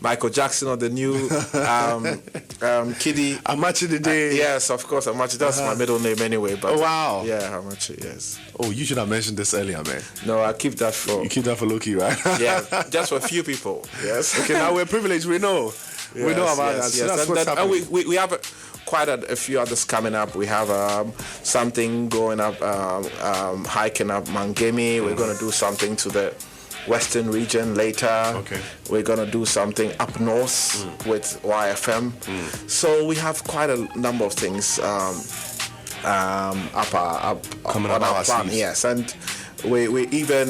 Michael Jackson or the new Kiddy Amachi the day. Yes, of course, Amachi. That's my middle name anyway. But wow. Yeah, Amachi. Yes. Oh, you should have mentioned this earlier, man. No, I keep that for. You keep that for Loki, right? Yeah, just for a few people. Yes. Okay, now we're privileged. We know. We know about that. So that's what's happening. And we have quite a few others coming up. We have something going up, hiking up Mangemi. We're going to do something to the Western region later. Okay. We're going to do something up north with YFM. So we have quite a number of things coming on our plan. Yes, and we're even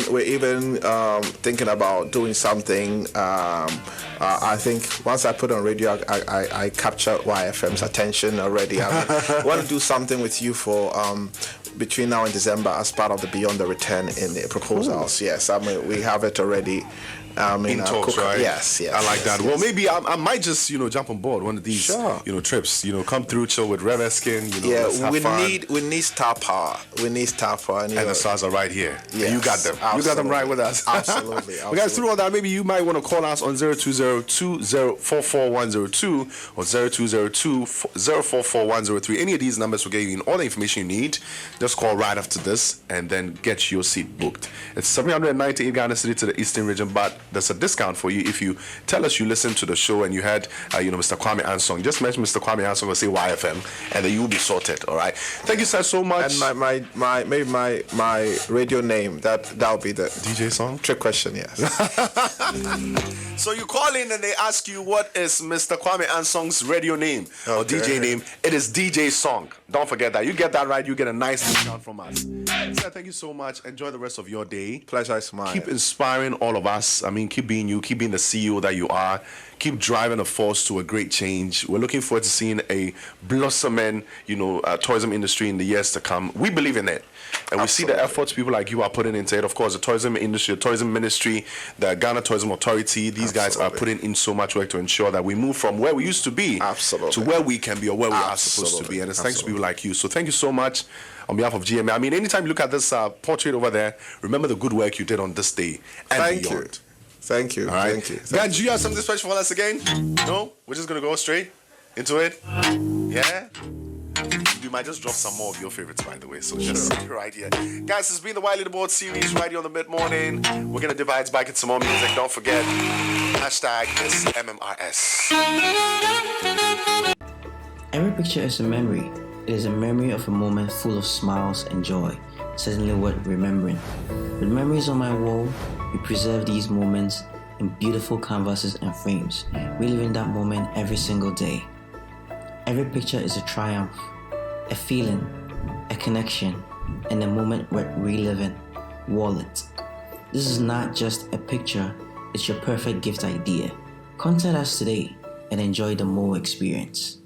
thinking about doing something. I think once I put on radio, I captured YFM's attention already. I want to do something with you for between now and December as part of the Beyond the Return in the proposals. Yes, I mean we have it already. In talks, right? Yes. I like that. Well, maybe I might just jump on board one of these trips. Come through, chill with Rev Eskin. Let's have fun. We need star power. We need star power, and the stars are right here. Yes, you got them. Absolutely. You got them right with us. Absolutely. But guys, through all that, maybe you might want to call us on 020-2044-102 or 0202-044-103. Any of these numbers will get you in all the information you need. Just call right after this and then get your seat booked. It's 798 Ghana City to the Eastern region, but there's a discount for you if you tell us you listened to the show and you had Mr. Kwame Ansong. Just mention Mr. Kwame Ansong or say YFM, and then you will be sorted. All right. Thank you, sir, so much. And my radio name that'll be the DJ song. Trick question. Yes. So you call in and they ask you what is Mr. Kwame Ansong's radio name or DJ name. It is DJ Song. Don't forget that. You get that right, you get a nice discount from us. Sir, thank you so much. Enjoy the rest of your day. Pleasure is mine. Keep inspiring all of us. I mean, keep being you. Keep being the CEO that you are. Keep driving a force to a great change. We're looking forward to seeing a blossoming, tourism industry in the years to come. We believe in it. And we see the efforts people like you are putting into it. Of course, the tourism industry, the tourism ministry, the Ghana Tourism Authority, these guys are putting in so much work to ensure that we move from where we used to be to where we can be or where we are supposed to be. And it's thanks to people like you. So thank you so much on behalf of GMA. I mean, anytime you look at this portrait over there, remember the good work you did on this day and beyond. Thank you. All right. Thank you. Guys, do you have something special for us again? No? We're just going to go straight into it? Yeah? We might just drop some more of your favorites, by the way. So just right here. Guys, it's been the Wiley the Board series right here on the mid-morning. We're going to divide back into some more music. Don't forget, hashtag is MMRS. Every picture is a memory. It is a memory of a moment full of smiles and joy. Certainly worth remembering. With memories on my wall, we preserve these moments in beautiful canvases and frames, reliving that moment every single day. Every picture is a triumph, a feeling, a connection, and a moment worth reliving. Wallet. This is not just a picture, it's your perfect gift idea. Contact us today and enjoy the Mo experience.